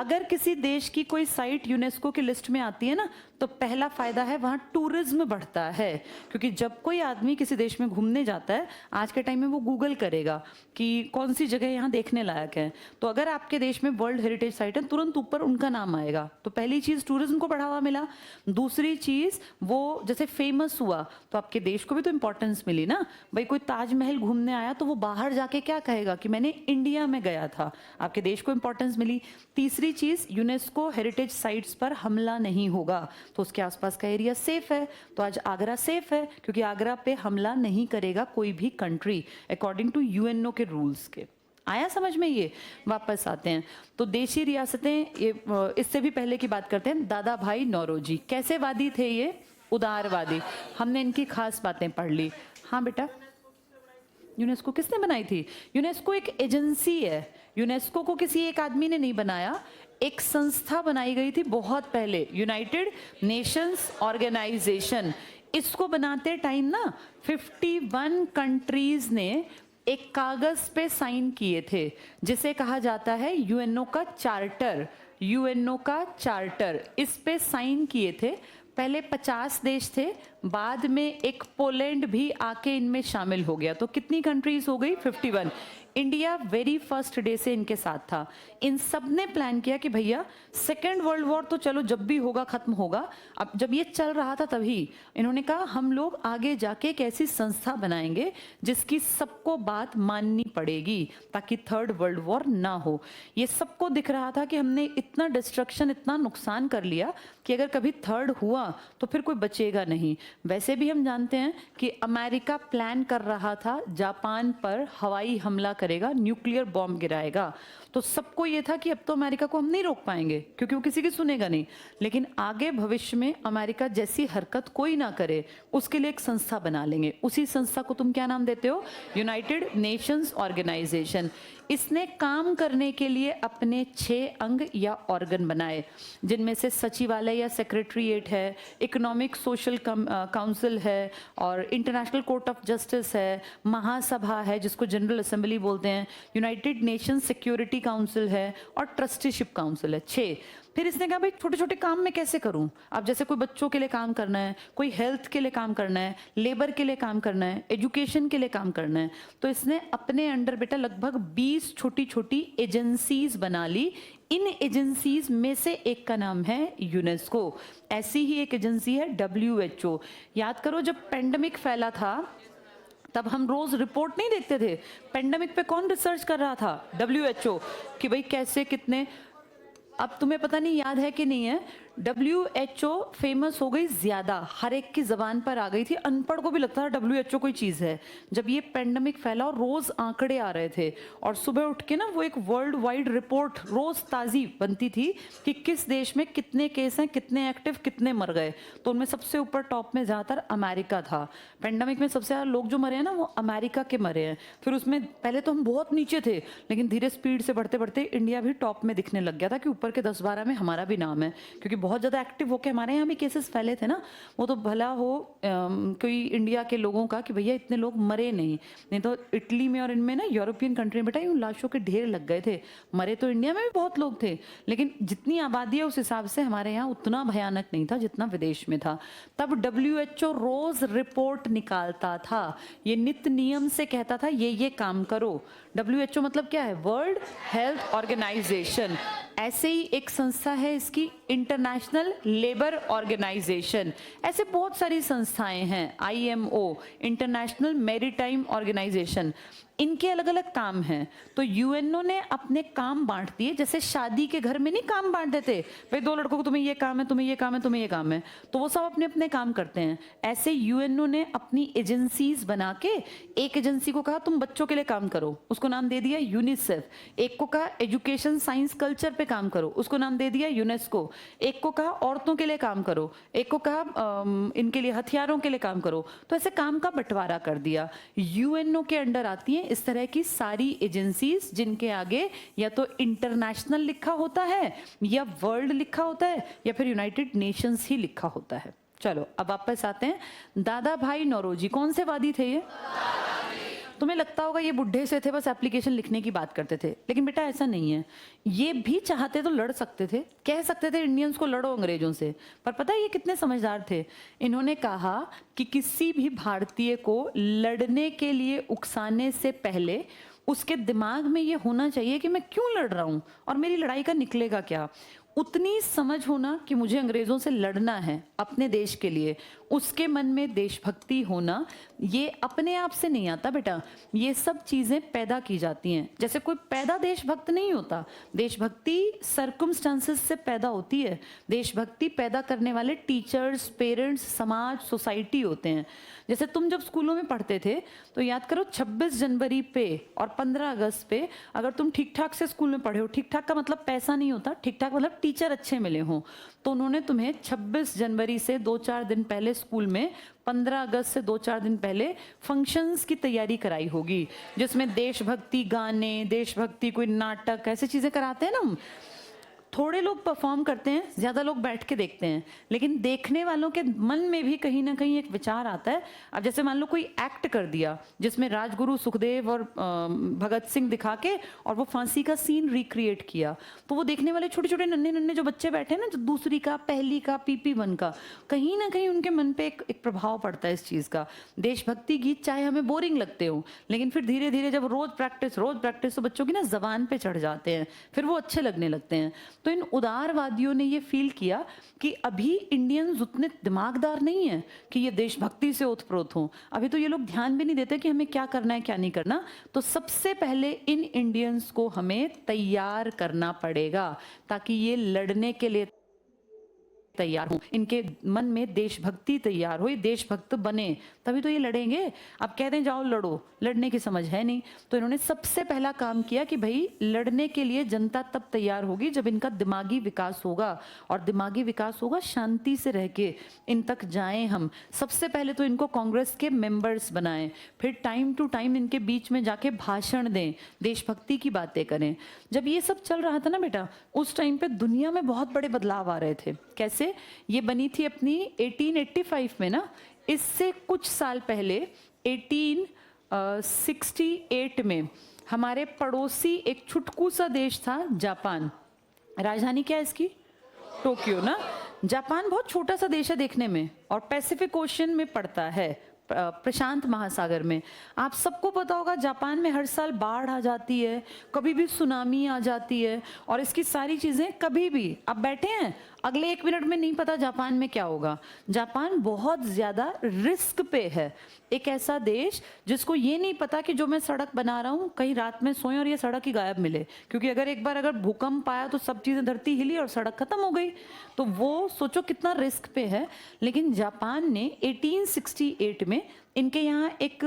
अगर किसी देश की कोई साइट यूनेस्को की लिस्ट में आती है ना, तो पहला फायदा है वहाँ टूरिज्म बढ़ता है, क्योंकि जब कोई आदमी किसी देश में घूमने जाता है आज के टाइम में वो गूगल करेगा कि कौन सी जगह यहाँ देखने लायक है, तो अगर आपके देश में वर्ल्ड हेरिटेज साइट है तुरंत ऊपर उनका नाम आएगा। तो पहली चीज़ टूरिज्म को बढ़ावा मिला। दूसरी चीज़ वो जैसे फेमस हुआ तो आपके देश को भी तो इम्पोर्टेंस मिली ना। भाई कोई ताजमहल घूमने आया तो वो बाहर जाके क्या कहेगा कि मैंने इंडिया में गया था, आपके देश को इम्पोर्टेंस मिली। तीसरी चीज़ यूनेस्को हेरिटेज साइट्स पर हमला नहीं होगा, तो उसके आसपास का एरिया सेफ है। तो आज आगरा सेफ है क्योंकि आगरा पे हमला नहीं करेगा कोई भी कंट्री अकॉर्डिंग टू यूएनओ के रूल्स के। आया समझ में? ये वापस आते हैं तो देशी रियासतें, ये इससे भी पहले की बात करते हैं। दादा भाई नौरोजी कैसे वादी थे? ये उदारवादी। हमने इनकी खास बातें पढ़ ली। हाँ बेटा, यूनेस्को किसने बनाई थी? यूनेस्को एक एजेंसी है। यूनेस्को को किसी एक आदमी ने नहीं बनाया, एक संस्था बनाई गई थी बहुत पहले, यूनाइटेड नेशंस ऑर्गेनाइजेशन। इसको बनाते टाइम ना 51 कंट्रीज ने एक कागज पे साइन किए थे जिसे कहा जाता है यूएनओ का चार्टर। यूएनओ का चार्टर, इस पे साइन किए थे। पहले 50 देश थे, बाद में एक पोलैंड भी आके इनमें शामिल हो गया, तो कितनी कंट्रीज हो गई? 51। इंडिया वेरी फर्स्ट डे से इनके साथ था। इन सब ने प्लान किया कि भैया सेकेंड वर्ल्ड वॉर तो चलो जब भी होगा खत्म होगा, अब जब ये चल रहा था तभी इन्होंने कहा हम लोग आगे जाके एक ऐसी संस्था बनाएंगे जिसकी सबको बात माननी पड़ेगी ताकि थर्ड वर्ल्ड वॉर ना हो। ये सबको दिख रहा था कि हमने इतना डिस्ट्रक्शन, इतना नुकसान कर लिया कि अगर कभी थर्ड हुआ तो फिर कोई बचेगा नहीं। वैसे भी हम जानते हैं कि अमेरिका प्लान कर रहा था जापान पर हवाई हमला करेगा, न्यूक्लियर बॉम्ब गिराएगा। तो सबको ये था कि अब तो अमेरिका को हम नहीं रोक पाएंगे क्योंकि वो किसी की सुनेगा नहीं, लेकिन आगे भविष्य में अमेरिका जैसी हरकत कोई ना करे उसके लिए एक संस्था बना लेंगे। उसी संस्था को तुम क्या नाम देते हो? United Nations Organization. इसने काम करने के लिए अपने 6 अंग या ऑर्गन बनाए, जिनमें से सचिवालय या सेक्रेटरीट है, इकोनॉमिक सोशल काउंसिल है, और इंटरनेशनल कोर्ट ऑफ जस्टिस है, महासभा है जिसको जनरल असेंबली बोलते हैं, यूनाइटेड नेशन सिक्योरिटी काउंसिल है, और ट्रस्टीशिप काउंसिल है। 6। फिर इसने कहा भाई छोटे छोटे काम मैं कैसे करूं? अब जैसे कोई बच्चों के लिए काम करना है, कोई हेल्थ के लिए काम करना है, लेबर के लिए काम करना है, एजुकेशन के लिए काम करना है, तो इसने अपने अंडर बेटा लगभग 20 छोटी छोटी एजेंसीज बना ली। इन एजेंसीज में से एक का नाम है यूनेस्को। ऐसी ही एक एजेंसी है WHO। याद करो जब पेंडेमिक फैला था तब हम रोज रिपोर्ट नहीं देखते थे, पेंडेमिक पे कौन रिसर्च कर रहा था? WHO। कि भाई कैसे कितने, अब तुम्हें पता नहीं याद है कि नहीं है, WHO फेमस हो गई ज्यादा, हर एक की जबान पर आ गई थी, अनपढ़ को भी लगता था WHO कोई चीज है। जब ये पेंडेमिक फैला और रोज आंकड़े आ रहे थे और सुबह उठ के ना वो एक वर्ल्ड वाइड रिपोर्ट रोज ताजी बनती थी कि किस देश में कितने केस हैं, कितने एक्टिव, कितने मर गए। तो उनमें सबसे ऊपर टॉप में ज्यादातर अमेरिका था। पेंडेमिक में सबसे ज्यादा लोग जो मरे हैं ना वो अमेरिका के मरे हैं। फिर उसमें पहले तो हम बहुत नीचे थे, लेकिन धीरे स्पीड से बढ़ते बढ़ते इंडिया भी टॉप में दिखने लग गया था कि ऊपर के 10-12 में हमारा भी नाम है, क्योंकि बहुत ज़्यादा एक्टिव होकर हमारे यहाँ भी केसेस फैले थे ना। वो तो भला हो कोई इंडिया के लोगों का कि भैया इतने लोग मरे नहीं तो इटली में और इनमें ना यूरोपियन कंट्री में बेटा यूँ लाशों के ढेर लग गए थे। मरे तो इंडिया में भी बहुत लोग थे, लेकिन जितनी आबादी है उस हिसाब से हमारे यहाँ उतना भयानक नहीं था जितना विदेश में था। तब WHO रोज रिपोर्ट निकालता था, ये नित नियम से कहता था ये काम करो। WHO मतलब क्या है? World Health Organization. ऐसे ही एक संस्था है इसकी इंटरनेशनल लेबर ऑर्गेनाइजेशन। ऐसे बहुत सारी संस्थाएं हैं, IMO इंटरनेशनल मैरीटाइम ऑर्गेनाइजेशन। इनके अलग अलग काम हैं। तो यूएनओ ने अपने काम बांट दिए, जैसे शादी के घर में नहीं काम बांट देते, भाई 2 लड़कों को तुम्हें ये काम है, तुम्हें ये काम है, तुम्हें ये काम है, तो वो सब अपने अपने काम करते हैं। ऐसे यूएनओ ने अपनी एजेंसीज बना के एक एजेंसी को कहा तुम बच्चों के लिए काम करो, उसको नाम दे दिया यूनिसेफ। एक को कहा एजुकेशन साइंस कल्चर पे काम करो, उसको नाम दे दिया यूनेस्को। एक को कहा औरतों के लिए काम करो, एक को कहा इनके लिए हथियारों के लिए काम करो। तो ऐसे काम का बंटवारा कर दिया। यूएनओ के अंडर आती हैं इस तरह की सारी एजेंसीज जिनके आगे या तो इंटरनेशनल लिखा होता है या वर्ल्ड लिखा होता है या फिर यूनाइटेड नेशंस ही लिखा होता है। चलो अब वापस आते हैं। दादा भाई नौरोजी कौन से वादी थे ये? तुम्हें लगता होगा ये बुढ़े से थे, बस एप्लीकेशन लिखने की बात करते थे, लेकिन बेटा ऐसा नहीं है। ये भी चाहते तो लड़ सकते थे, कह सकते थे इंडियंस को लड़ो अंग्रेजों से, पर पता है ये कितने समझदार थे। इन्होंने कहा कि किसी भी भारतीय को लड़ने के लिए उकसाने से पहले उसके दिमाग में ये होना चाहिए कि मैं क्यों लड़ रहा हूं और मेरी लड़ाई का निकलेगा क्या। उतनी समझ होना कि मुझे अंग्रेजों से लड़ना है अपने देश के लिए, उसके मन में देशभक्ति होना, ये अपने आप से नहीं आता बेटा, ये सब चीजें पैदा की जाती हैं। जैसे कोई पैदा देशभक्त नहीं होता, देशभक्ति सर्कमस्टांसेस से पैदा होती है। देशभक्ति पैदा करने वाले टीचर्स, पेरेंट्स, समाज, सोसाइटी होते हैं। जैसे तुम जब स्कूलों में पढ़ते थे तो याद करो 26 जनवरी पे और 15 अगस्त पे अगर तुम ठीक ठाक से स्कूल में पढ़े हो, ठीक ठाक का मतलब पैसा नहीं होता, ठीक ठाक मतलब टीचर अच्छे मिले हों, तो उन्होंने तुम्हें 26 जनवरी से 2-4 दिन पहले स्कूल में, 15 अगस्त से 2-4 दिन पहले फंक्शंस की तैयारी कराई होगी, जिसमें देशभक्ति गाने, देशभक्ति कोई नाटक, ऐसी चीजें कराते हैं ना हम। थोड़े लोग परफॉर्म करते हैं, ज्यादा लोग बैठ के देखते हैं, लेकिन देखने वालों के मन में भी कहीं ना कहीं एक विचार आता है। अब जैसे मान लो कोई एक्ट कर दिया जिसमें राजगुरु सुखदेव और भगत सिंह दिखा के और वो फांसी का सीन रिक्रिएट किया, तो वो देखने वाले छोटे छोटे नन्हे नन्हे जो बच्चे बैठे हैं ना, जो दूसरी का, पहली का, PP1 का, कहीं ना कहीं उनके मन पे एक प्रभाव पड़ता है इस चीज का। देशभक्ति गीत चाहे हमें बोरिंग लगते हो, लेकिन फिर धीरे धीरे जब रोज प्रैक्टिस तो बच्चों की ना जबान पे चढ़ जाते हैं, फिर वो अच्छे लगने लगते हैं। तो इन उदारवादियों ने ये फील किया कि अभी इंडियंस उतने दिमागदार नहीं है कि ये देशभक्ति से ओतप्रोत हों, अभी तो ये लोग ध्यान भी नहीं देते कि हमें क्या करना है क्या नहीं करना। तो सबसे पहले इन इंडियंस को हमें तैयार करना पड़ेगा ताकि ये लड़ने के लिए तैयार हो, इनके मन में देशभक्ति तैयार हो, ये देशभक्त बने, तभी तो ये लड़ेंगे। अब कहते हैं जाओ लड़ो, लड़ने की समझ है नहीं। तो इन्होंने सबसे पहला काम किया कि भाई लड़ने के लिए जनता तब तैयार होगी जब इनका दिमागी विकास होगा, और दिमागी विकास होगा शांति से रह के, इन तक जाएं हम। सबसे पहले तो इनको कांग्रेस के मेंबर्स बनाएं, फिर टाइम टू टाइम इनके बीच में जाके भाषण दें, देशभक्ति की बातें करें। जब ये सब चल रहा था ना बेटा, उस टाइम पे दुनिया में बहुत बड़े बदलाव आ रहे थे। कैसे? ये बनी थी अपनी 1885 में ना, इससे कुछ साल पहले 1868 में हमारे पड़ोसी एक छुटकू सा देश था जापान। राजधानी क्या है इसकी? टोक्यो ना। जापान बहुत छोटा सा देश है देखने में और पैसिफिक ओशन में पड़ता है, प्रशांत महासागर में। आप सबको पता होगा जापान में हर साल बाढ़ आ जाती है, कभी भी सुनामी आ जाती है, और इसकी सारी चीजें कभी भी, आप बैठे हैं अगले 1 मिनट में नहीं पता जापान में क्या होगा। जापान बहुत ज्यादा रिस्क पे है, एक ऐसा देश जिसको ये नहीं पता कि जो मैं सड़क बना रहा हूँ कहीं रात में सोए और ये सड़क ही गायब मिले, क्योंकि अगर एक बार अगर भूकंप आया तो सब चीजें, धरती हिली और सड़क खत्म हो गई। तो वो सोचो कितना रिस्क पे है। लेकिन जापान ने 1868 में, इनके यहाँ एक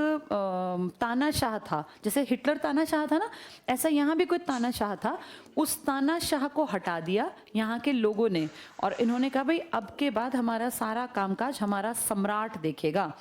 तानाशाह था, जैसे हिटलर तानाशाह था ना, ऐसा यहाँ भी कोई तानाशाह था। उस तानाशाह को हटा दिया यहाँ के लोगों ने, और इन्होंने कहा भाई अब के बाद हमारा सारा कामकाज हमारा सम्राट देखेगा।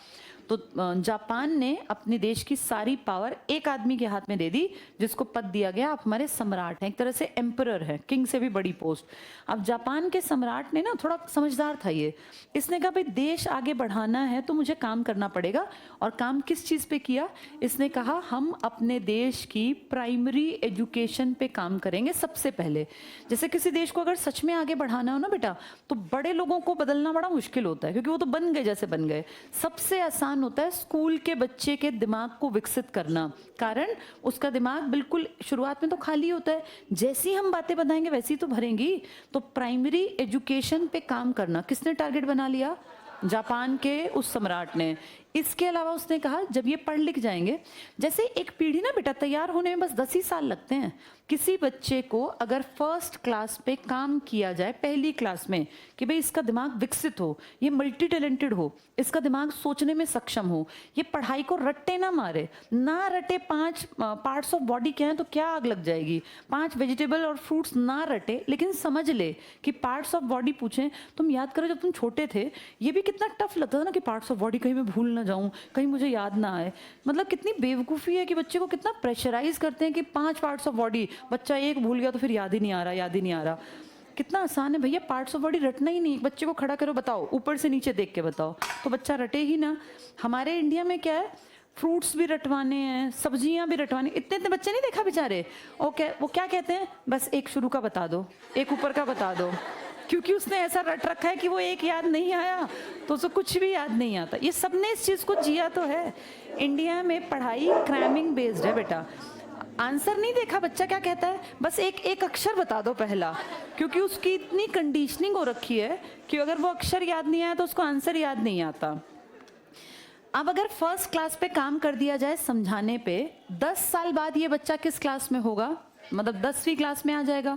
तो जापान ने अपने देश की सारी पावर एक आदमी के हाथ में दे दी, जिसको पद दिया गया आप हमारे सम्राट हैं, एक तरह से एम्परर है, किंग से भी बड़ी पोस्ट। अब जापान के सम्राट ने ना, थोड़ा समझदार था ये, इसने कहा भाई देश आगे बढ़ाना है तो मुझे काम करना पड़ेगा। और काम किस चीज पे किया? इसने कहा हम अपने देश की प्राइमरी एजुकेशन पे काम करेंगे सबसे पहले। जैसे किसी देश को अगर सच में आगे बढ़ाना हो ना बेटा, तो बड़े लोगों को बदलना बड़ा मुश्किल होता है, क्योंकि वो तो बन गए जैसे बन गए। सबसे आसान होता है स्कूल के बच्चे के दिमाग को विकसित करना, कारण उसका दिमाग बिल्कुल शुरुआत में तो खाली होता है, जैसी हम बातें बताएंगे वैसी तो भरेंगी। तो प्राइमरी एजुकेशन पे काम करना किसने टारगेट बना लिया? जापान के उस सम्राट ने। इसके अलावा उसने कहा जब ये पढ़ लिख जाएंगे, जैसे एक पीढ़ी ना बेटा तैयार होने में बस 10 ही साल लगते हैं। किसी बच्चे को अगर फर्स्ट क्लास पे काम किया जाए, पहली क्लास में, कि भाई इसका दिमाग विकसित हो, ये मल्टी टैलेंटेड हो, इसका दिमाग सोचने में सक्षम हो, ये पढ़ाई को रट्टे ना मारे, ना रटे 5 पार्ट्स ऑफ बॉडी क्या है तो क्या आग लग जाएगी, 5 वेजिटेबल और फ्रूट्स ना रटे, लेकिन समझ ले कि पार्ट्स ऑफ बॉडी पूछें। तुम याद करो जब तुम छोटे थे ये भी कितना टफ लगता था ना, कि पार्ट्स ऑफ बॉडी कहीं मैं भूल ना जाऊं, कहीं मुझे याद ना आए। मतलब कितनी बेवकूफ़ी है कि बच्चे को कितना प्रेशराइज करते हैं कि 5 पार्ट्स ऑफ बॉडी, बच्चा एक भूल गया तो फिर याद ही नहीं आ रहा, याद ही नहीं आ रहा। कितना आसान है भैया, पार्ट्स ऑफ बॉडी रटना ही नहीं। एक बच्चे को खड़ा करो, बताओ ऊपर से नीचे देख के बताओ, तो बच्चा रटे ही ना। हमारे इंडिया में क्या है, फ्रूट्स भी रटवाने हैं, सब्जियां भी रटवानी। इतने इतने बच्चे नहीं देखा बेचारे, वो क्या कहते हैं, बस एक शुरू का बता दो, एक ऊपर का बता दो, क्योंकि उसने ऐसा रट रखा है कि वो एक याद नहीं आया तो उसे कुछ भी याद नहीं आता। ये सबने इस चीज को जिया तो है। इंडिया में पढ़ाई क्रैमिंग बेस्ड है बेटा। आंसर नहीं देखा बच्चा क्या कहता है, बस एक एक अक्षर बता दो पहला, क्योंकि उसकी इतनी कंडीशनिंग हो रखी है कि अगर वो अक्षर याद नहीं आया तो उसको आंसर याद नहीं आता। अब अगर फर्स्ट क्लास पे काम कर दिया जाए समझाने पे, 10 साल बाद ये बच्चा किस क्लास में होगा, मतलब 10वीं क्लास में आ जाएगा।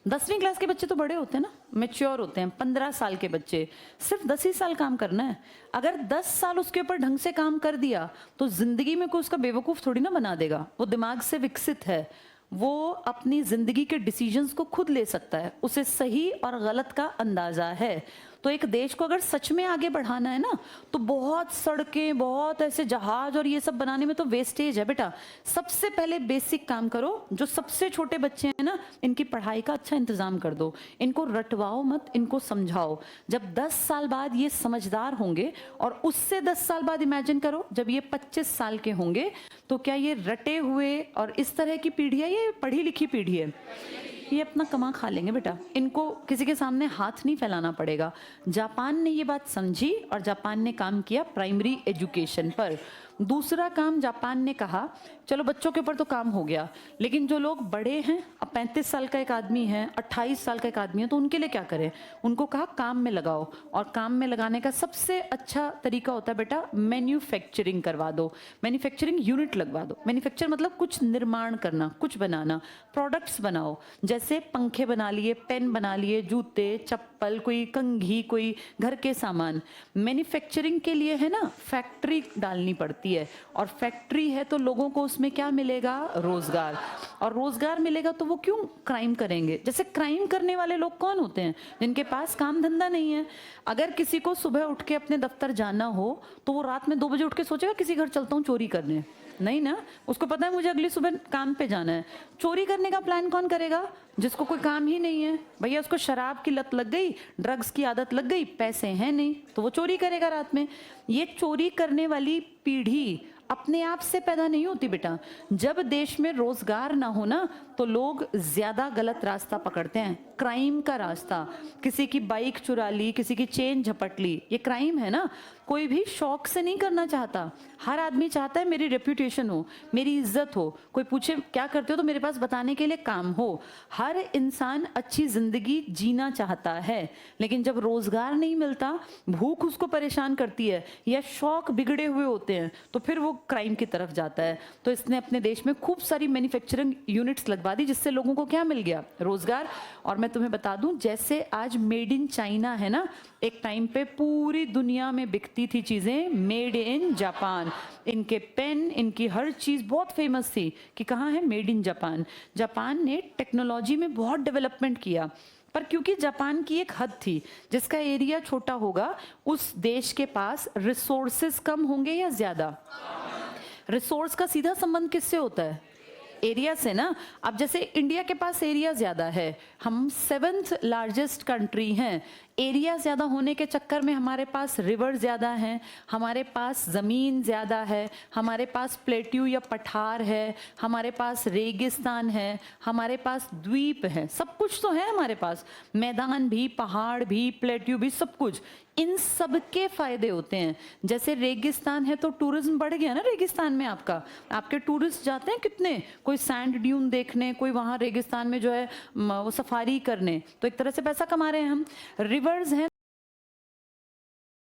10वीं क्लास के बच्चे तो बड़े होते हैं ना, मैच्योर होते हैं। 15 साल के बच्चे, सिर्फ 10 ही साल काम करना है। अगर 10 साल उसके ऊपर ढंग से काम कर दिया तो जिंदगी में कोई उसका बेवकूफ थोड़ी ना बना देगा। वो दिमाग से विकसित है, वो अपनी जिंदगी के डिसीजंस को खुद ले सकता है, उसे सही और गलत का अंदाजा है। तो एक देश को अगर सच में आगे बढ़ाना है ना, तो बहुत सड़कें, बहुत ऐसे जहाज और ये सब बनाने में तो वेस्टेज है बेटा। सबसे पहले बेसिक काम करो, जो सबसे छोटे बच्चे हैं ना, इनकी पढ़ाई का अच्छा इंतजाम कर दो, इनको रटवाओ मत, इनको समझाओ। जब 10 साल बाद ये समझदार होंगे, और उससे 10 साल बाद इमेजिन करो जब ये 25 साल के होंगे, तो क्या ये रटे हुए और इस तरह की पीढ़ी है, ये पढ़ी लिखी पीढ़ी है, ये अपना कमा खा लेंगे बेटा। इनको किसी के सामने हाथ नहीं फैलाना पड़ेगा। जापान ने ये बात समझी और जापान ने काम किया प्राइमरी एजुकेशन पर। दूसरा काम जापान ने कहा, चलो बच्चों के ऊपर तो काम हो गया, लेकिन जो लोग बड़े हैं, अब 35 साल का एक आदमी है, 28 साल का एक आदमी है, तो उनके लिए क्या करें। उनको कहा काम में लगाओ, और काम में लगाने का सबसे अच्छा तरीका होता है बेटा, मैन्युफैक्चरिंग करवा दो, मैन्युफैक्चरिंग यूनिट लगवा दो। मैन्युफैक्चर मतलब कुछ निर्माण करना, कुछ बनाना, प्रोडक्ट्स बनाओ। जैसे पंखे बना लिए, पेन बना लिए, जूते, चप्पल, कोई कंघी, कोई घर के सामान। मैन्युफैक्चरिंग के लिए है ना, फैक्ट्री डालनी पड़ती है, और फैक्ट्री है तो लोगों को उसमें क्या मिलेगा, रोजगार। और रोजगार मिलेगा तो वो क्यों क्राइम करेंगे। जैसे क्राइम करने वाले लोग कौन होते हैं, जिनके पास काम धंधा नहीं है। अगर किसी को सुबह उठ के अपने दफ्तर जाना हो तो वो रात में 2 बजे उठ के सोचेगा किसी घर चलता हूँ चोरी करने, नहीं ना। उसको पता है मुझे अगली सुबह काम पे जाना है। चोरी करने का प्लान कौन करेगा, जिसको कोई काम ही नहीं है। भैया उसको शराब की लत लग गई, ड्रग्स की आदत लग गई, पैसे हैं नहीं, तो वो चोरी करेगा रात में। ये चोरी करने वाली पीढ़ी अपने आप से पैदा नहीं होती बेटा। जब देश में रोजगार ना हो ना, तो लोग ज्यादा गलत रास्ता पकड़ते हैं, क्राइम का रास्ता। किसी की बाइक चुरा ली, किसी की चेन झपट ली, ये क्राइम है ना। कोई भी शौक से नहीं करना चाहता। हर आदमी चाहता है मेरी रेप्यूटेशन हो, मेरी इज्जत हो, कोई पूछे क्या करते हो तो मेरे पास बताने के लिए काम हो। हर इंसान अच्छी जिंदगी जीना चाहता है, लेकिन जब रोजगार नहीं मिलता, भूख उसको परेशान करती है, या शौक बिगड़े हुए होते हैं, तो फिर वो क्राइम की तरफ जाता है। तो इसने अपने देश में खूब सारी मैन्युफैक्चरिंग यूनिट्स लगवा दी, जिससे लोगों को क्या मिल गया, रोजगार। और मैं तुम्हें बता दूं, जैसे आज मेड इन चाइना है ना, एक टाइम पे पूरी दुनिया में बिकती थी चीजें मेड इन जापान। इनके पेन, इनकी हर चीज बहुत फेमस थी कि कहाँ है, मेड इन जापान। जापान ने टेक्नोलॉजी में बहुत डेवलपमेंट किया, पर क्योंकि जापान की एक हद थी, जिसका एरिया छोटा होगा, उस देश के पास रिसोर्सेस कम होंगे या ज्यादा। रिसोर्स का सीधा संबंध किससे होता है, एरिया से ना। अब जैसे इंडिया के पास एरिया ज्यादा है, हम 7th लार्जेस्ट कंट्री हैं, एरिया ज्यादा होने के चक्कर में हमारे पास रिवर ज्यादा हैं, हमारे पास जमीन ज्यादा है, हमारे पास प्लेट्यू या पठार है, हमारे पास रेगिस्तान है, हमारे पास द्वीप है, सब कुछ तो है हमारे पास, मैदान भी, पहाड़ भी, प्लेट्यू भी, सब कुछ। इन सब के फायदे होते हैं। जैसे रेगिस्तान है तो टूरिज्म बढ़ गया ना रेगिस्तान में, आपके टूरिस्ट जाते हैं कितने, कोई सैंड ड्यून देखने, कोई वहाँ रेगिस्तान में जो है वो सफारी करने, तो एक तरह से पैसा कमा रहे हैं हम। रिवर्स हैं,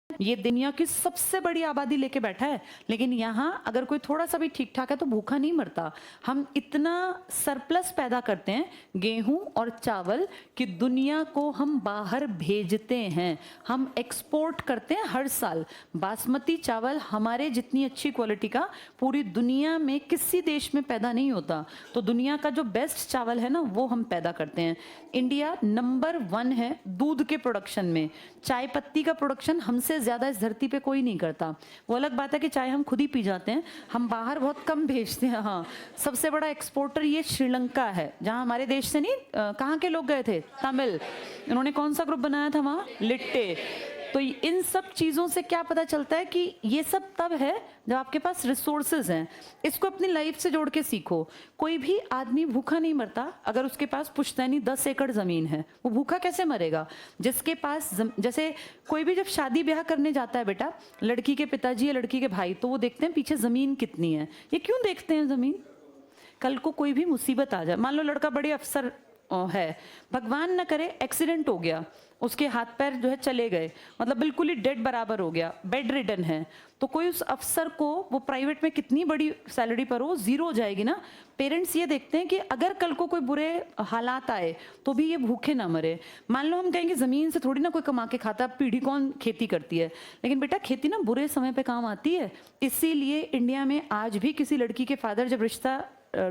ये दुनिया की सबसे बड़ी आबादी लेके बैठा है, लेकिन यहाँ अगर कोई थोड़ा सा भी ठीक ठाक है तो भूखा नहीं मरता। हम इतना सरप्लस पैदा करते हैं गेहूं और चावल कि दुनिया को हम बाहर भेजते हैं, हम एक्सपोर्ट करते हैं हर साल। बासमती चावल हमारे जितनी अच्छी क्वालिटी का पूरी दुनिया में किसी देश में पैदा नहीं होता। तो दुनिया का जो बेस्ट चावल है ना, वो हम पैदा करते हैं। इंडिया नंबर 1 है दूध के प्रोडक्शन में। चाय पत्ती का प्रोडक्शन हमसे ज्यादा इस धरती पे कोई नहीं करता। वो अलग बात है कि चाय हम खुद ही पी जाते हैं, हम बाहर बहुत कम भेजते हैं। हाँ, सबसे बड़ा एक्सपोर्टर ये श्रीलंका है, जहाँ हमारे देश से नहीं, कहाँ के लोग गए थे, तमिल, इन्होंने कौन सा ग्रुप बनाया था वहाँ, लिट्टे। तो इन सब चीज़ों से क्या पता चलता है कि ये सब तब है जब आपके पास रिसोर्सेज हैं। इसको अपनी लाइफ से जोड़ के सीखो। कोई भी आदमी भूखा नहीं मरता अगर उसके पास पुश्तैनी 10 एकड़ ज़मीन है। वो भूखा कैसे मरेगा? जिसके पास जैसे कोई भी जब शादी ब्याह करने जाता है बेटा, लड़की के पिताजी या लड़की के भाई, तो वो देखते हैं पीछे ज़मीन कितनी है। ये क्यों देखते हैं ज़मीन? कल को कोई भी मुसीबत आ जाए, मान लो लड़का बड़े अफसर है, भगवान न करे एक्सीडेंट हो गया, उसके हाथ पैर जो है चले गए, मतलब बिल्कुल ही डेड बराबर हो गया, बेड रिडन है, तो कोई उस अफसर को, वो प्राइवेट में कितनी बड़ी सैलरी पर हो, जीरो हो जाएगी ना। पेरेंट्स ये देखते हैं कि अगर कल को कोई बुरे हालात आए तो भी ये भूखे ना मरे। मान लो हम कहेंगे ज़मीन से थोड़ी ना कोई कमा के खाता, पीढ़ी कौन खेती करती है, लेकिन बेटा खेती ना बुरे समय पे काम आती है। इसीलिए इंडिया में आज भी किसी लड़की के फादर जब रिश्ता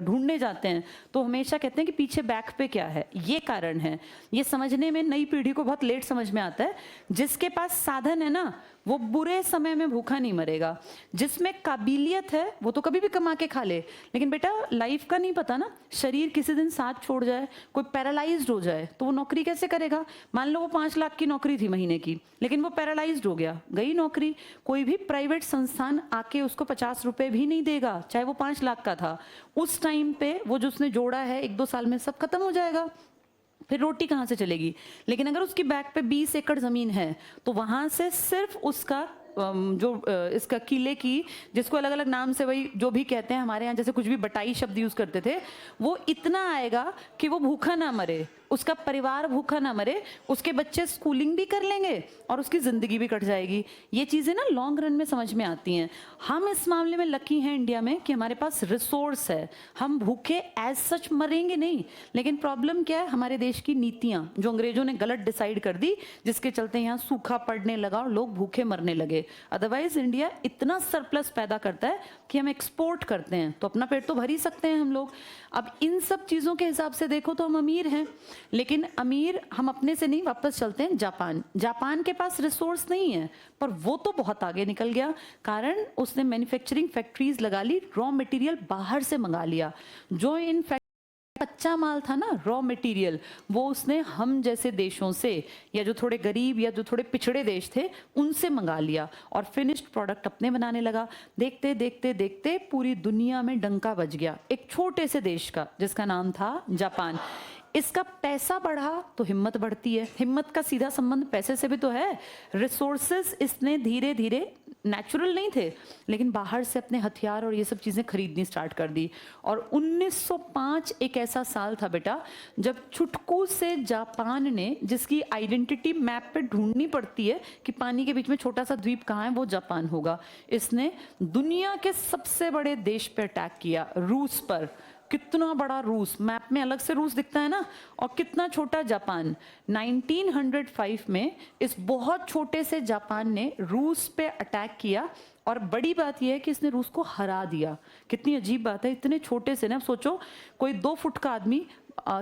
ढूंढने जाते हैं तो हमेशा कहते हैं कि पीछे बैक पे क्या है। ये कारण है। ये समझने में नई पीढ़ी को बहुत लेट समझ में आता है। जिसके पास साधन है ना, वो बुरे समय में भूखा नहीं मरेगा। जिसमें काबिलियत है वो तो कभी भी कमा के खा ले, लेकिन बेटा लाइफ का नहीं पता ना, शरीर किसी दिन साथ छोड़ जाए, कोई पैरालाइज्ड हो जाए तो वो नौकरी कैसे करेगा? मान लो वो 5 लाख की नौकरी थी महीने की, लेकिन वो पैरालाइज्ड हो गया, गई नौकरी। कोई भी प्राइवेट संस्थान आके उसको 50 रुपए भी नहीं देगा, चाहे वो 5 लाख का था। उस टाइम पे वो जो उसने जोड़ा है 1-2 साल में सब खत्म हो जाएगा। फिर रोटी कहाँ से चलेगी? लेकिन अगर उसकी बैक पे 20 एकड़ ज़मीन है तो वहाँ से सिर्फ उसका इसका किले की, जिसको अलग अलग नाम से वही जो भी कहते हैं, हमारे यहाँ जैसे कुछ भी बटाई शब्द यूज़ करते थे, वो इतना आएगा कि वो भूखा ना मरे, उसका परिवार भूखा ना मरे, उसके बच्चे स्कूलिंग भी कर लेंगे और उसकी ज़िंदगी भी कट जाएगी। ये चीज़ें ना लॉन्ग रन में समझ में आती हैं। हम इस मामले में लकी हैं इंडिया में कि हमारे पास रिसोर्स है। हम भूखे एज सच मरेंगे नहीं, लेकिन प्रॉब्लम क्या है? हमारे देश की नीतियाँ जो अंग्रेजों ने गलत डिसाइड कर दी, जिसके चलते यहाँ सूखा पड़ने लगा और लोग भूखे मरने लगे। अदरवाइज इंडिया इतना सरप्लस पैदा करता है कि हम एक्सपोर्ट करते हैं, तो अपना पेट तो भर ही सकते हैं हम लोग। अब इन सब चीज़ों के हिसाब से देखो तो हम अमीर हैं, लेकिन अमीर हम अपने से नहीं, वापस चलते हैं जापान। जापान के पास रिसोर्स नहीं है, पर वो तो बहुत आगे निकल गया, कारण उसने मैन्युफैक्चरिंग फैक्ट्रीज लगा ली, रॉ मटेरियल बाहर से मंगा लिया। जो इन कच्चा माल था ना, रॉ मटेरियल, वो उसने हम जैसे देशों से, या जो थोड़े गरीब या जो थोड़े पिछड़े देश थे, उनसे मंगा लिया और फिनिश्ड प्रोडक्ट अपने बनाने लगा। देखते देखते देखते पूरी दुनिया में डंका बज गया एक छोटे से देश का, जिसका नाम था जापान। इसका पैसा बढ़ा तो हिम्मत बढ़ती है, हिम्मत का सीधा संबंध पैसे से भी तो है। रिसोर्सेज इसने धीरे धीरे, नेचुरल नहीं थे, लेकिन बाहर से अपने हथियार और ये सब चीज़ें खरीदनी स्टार्ट कर दी। और 1905 एक ऐसा साल था बेटा जब चुटकू से जापान ने, जिसकी आइडेंटिटी मैप पे ढूंढनी पड़ती है कि पानी के बीच में छोटा सा द्वीप कहाँ है, वो जापान होगा, इसने दुनिया के सबसे बड़े देश पे अटैक किया, रूस पर। कितना बड़ा रूस, मैप में अलग से रूस दिखता है ना, और कितना छोटा जापान। 1905 में इस बहुत छोटे से जापान ने रूस पे अटैक किया, और बड़ी बात यह है कि इसने रूस को हरा दिया। कितनी अजीब बात है, इतने छोटे से ना, अब सोचो कोई 2 फुट का आदमी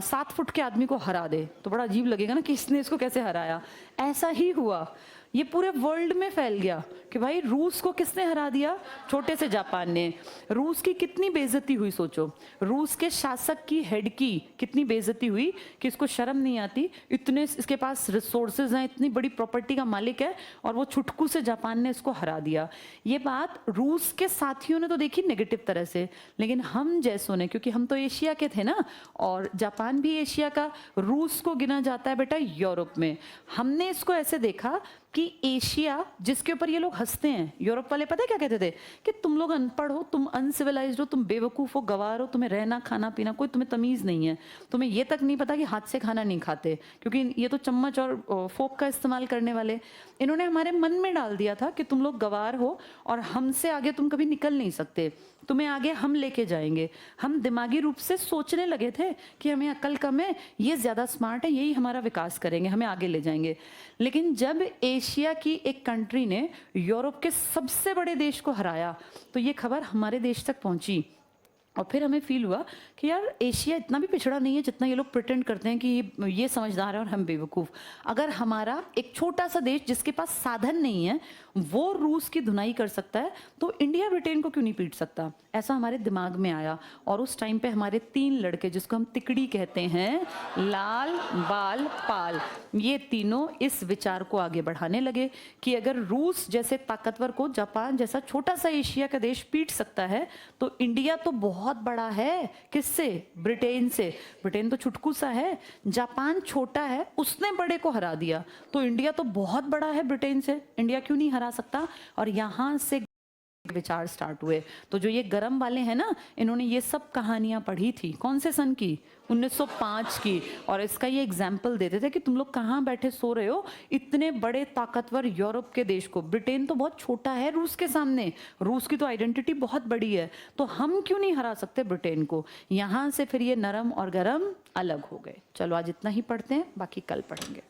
7 फुट के आदमी को हरा दे तो बड़ा अजीब लगेगा ना कि इसने इसको कैसे हराया। ऐसा ही हुआ, ये पूरे वर्ल्ड में फैल गया कि भाई रूस को किसने हरा दिया? छोटे से जापान ने। रूस की कितनी बेइज्जती हुई सोचो, रूस के शासक की, हेड की कितनी बेइज्जती हुई कि इसको शर्म नहीं आती, इतने इसके पास रिसोर्सेज हैं, इतनी बड़ी प्रॉपर्टी का मालिक है, और वो छुटकू से जापान ने इसको हरा दिया। ये बात रूस के साथियों ने तो देखी नेगेटिव तरह से, लेकिन हम जैसों ने, क्योंकि हम तो एशिया के थे ना, और जापान भी एशिया का, रूस को गिना जाता है बेटा यूरोप में। हमने इसको ऐसे देखा कि एशिया, जिसके ऊपर ये लोग हंसते हैं, यूरोप वाले पता है क्या कहते थे? कि तुम लोग अनपढ़ हो, तुम अनसिविलाइज्ड हो, तुम बेवकूफ़ हो, गवार हो, तुम्हें रहना खाना पीना कोई तुम्हें तमीज़ नहीं है, तुम्हें ये तक नहीं पता कि हाथ से खाना नहीं खाते, क्योंकि ये तो चम्मच और फोक का इस्तेमाल करने वाले। इन्होंने हमारे मन में डाल दिया था कि तुम लोग गवार हो और हमसे आगे तुम कभी निकल नहीं सकते, तुम्हें आगे हम लेके जाएंगे। हम दिमागी रूप से सोचने लगे थे कि हमें अकल कम है, ये ज़्यादा स्मार्ट है, यही हमारा विकास करेंगे, हमें आगे ले जाएंगे। लेकिन जब एशिया की एक कंट्री ने यूरोप के सबसे बड़े देश को हराया, तो ये खबर हमारे देश तक पहुंची। और फिर हमें फील हुआ कि यार एशिया इतना भी पिछड़ा नहीं है जितना ये लोग प्रिटेंड करते हैं कि ये समझदार है और हम बेवकूफ़। अगर हमारा एक छोटा सा देश जिसके पास साधन नहीं है वो रूस की धुनाई कर सकता है तो इंडिया ब्रिटेन को क्यों नहीं पीट सकता, ऐसा हमारे दिमाग में आया। और उस टाइम पे हमारे 3 लड़के जिसको हम तिकड़ी कहते हैं, लाल बाल पाल, ये तीनों इस विचार को आगे बढ़ाने लगे कि अगर रूस जैसे ताकतवर को जापान जैसा छोटा सा एशिया का देश पीट सकता है तो इंडिया तो बहुत बड़ा है। किससे? ब्रिटेन से। ब्रिटेन तो छुटकू सा है, जापान छोटा है, उसने बड़े को हरा दिया, तो इंडिया तो बहुत बड़ा है ब्रिटेन से, इंडिया क्यों नहीं हरा सकता। और यहां से विचार स्टार्ट हुए। तो जो ये गरम वाले हैं ना, इन्होंने ये सब कहानियां पढ़ी थी, कौन से सन की? 1905 की। और इसका ये एग्जाम्पल देते थे कि तुम लोग कहाँ बैठे सो रहे हो, इतने बड़े ताकतवर यूरोप के देश को, ब्रिटेन तो बहुत छोटा है रूस के सामने, रूस की तो आइडेंटिटी बहुत बड़ी है, तो हम क्यों नहीं हरा सकते ब्रिटेन को। यहाँ से फिर ये नरम और गरम अलग हो गए। चलो आज इतना ही पढ़ते हैं, बाकी कल पढ़ेंगे।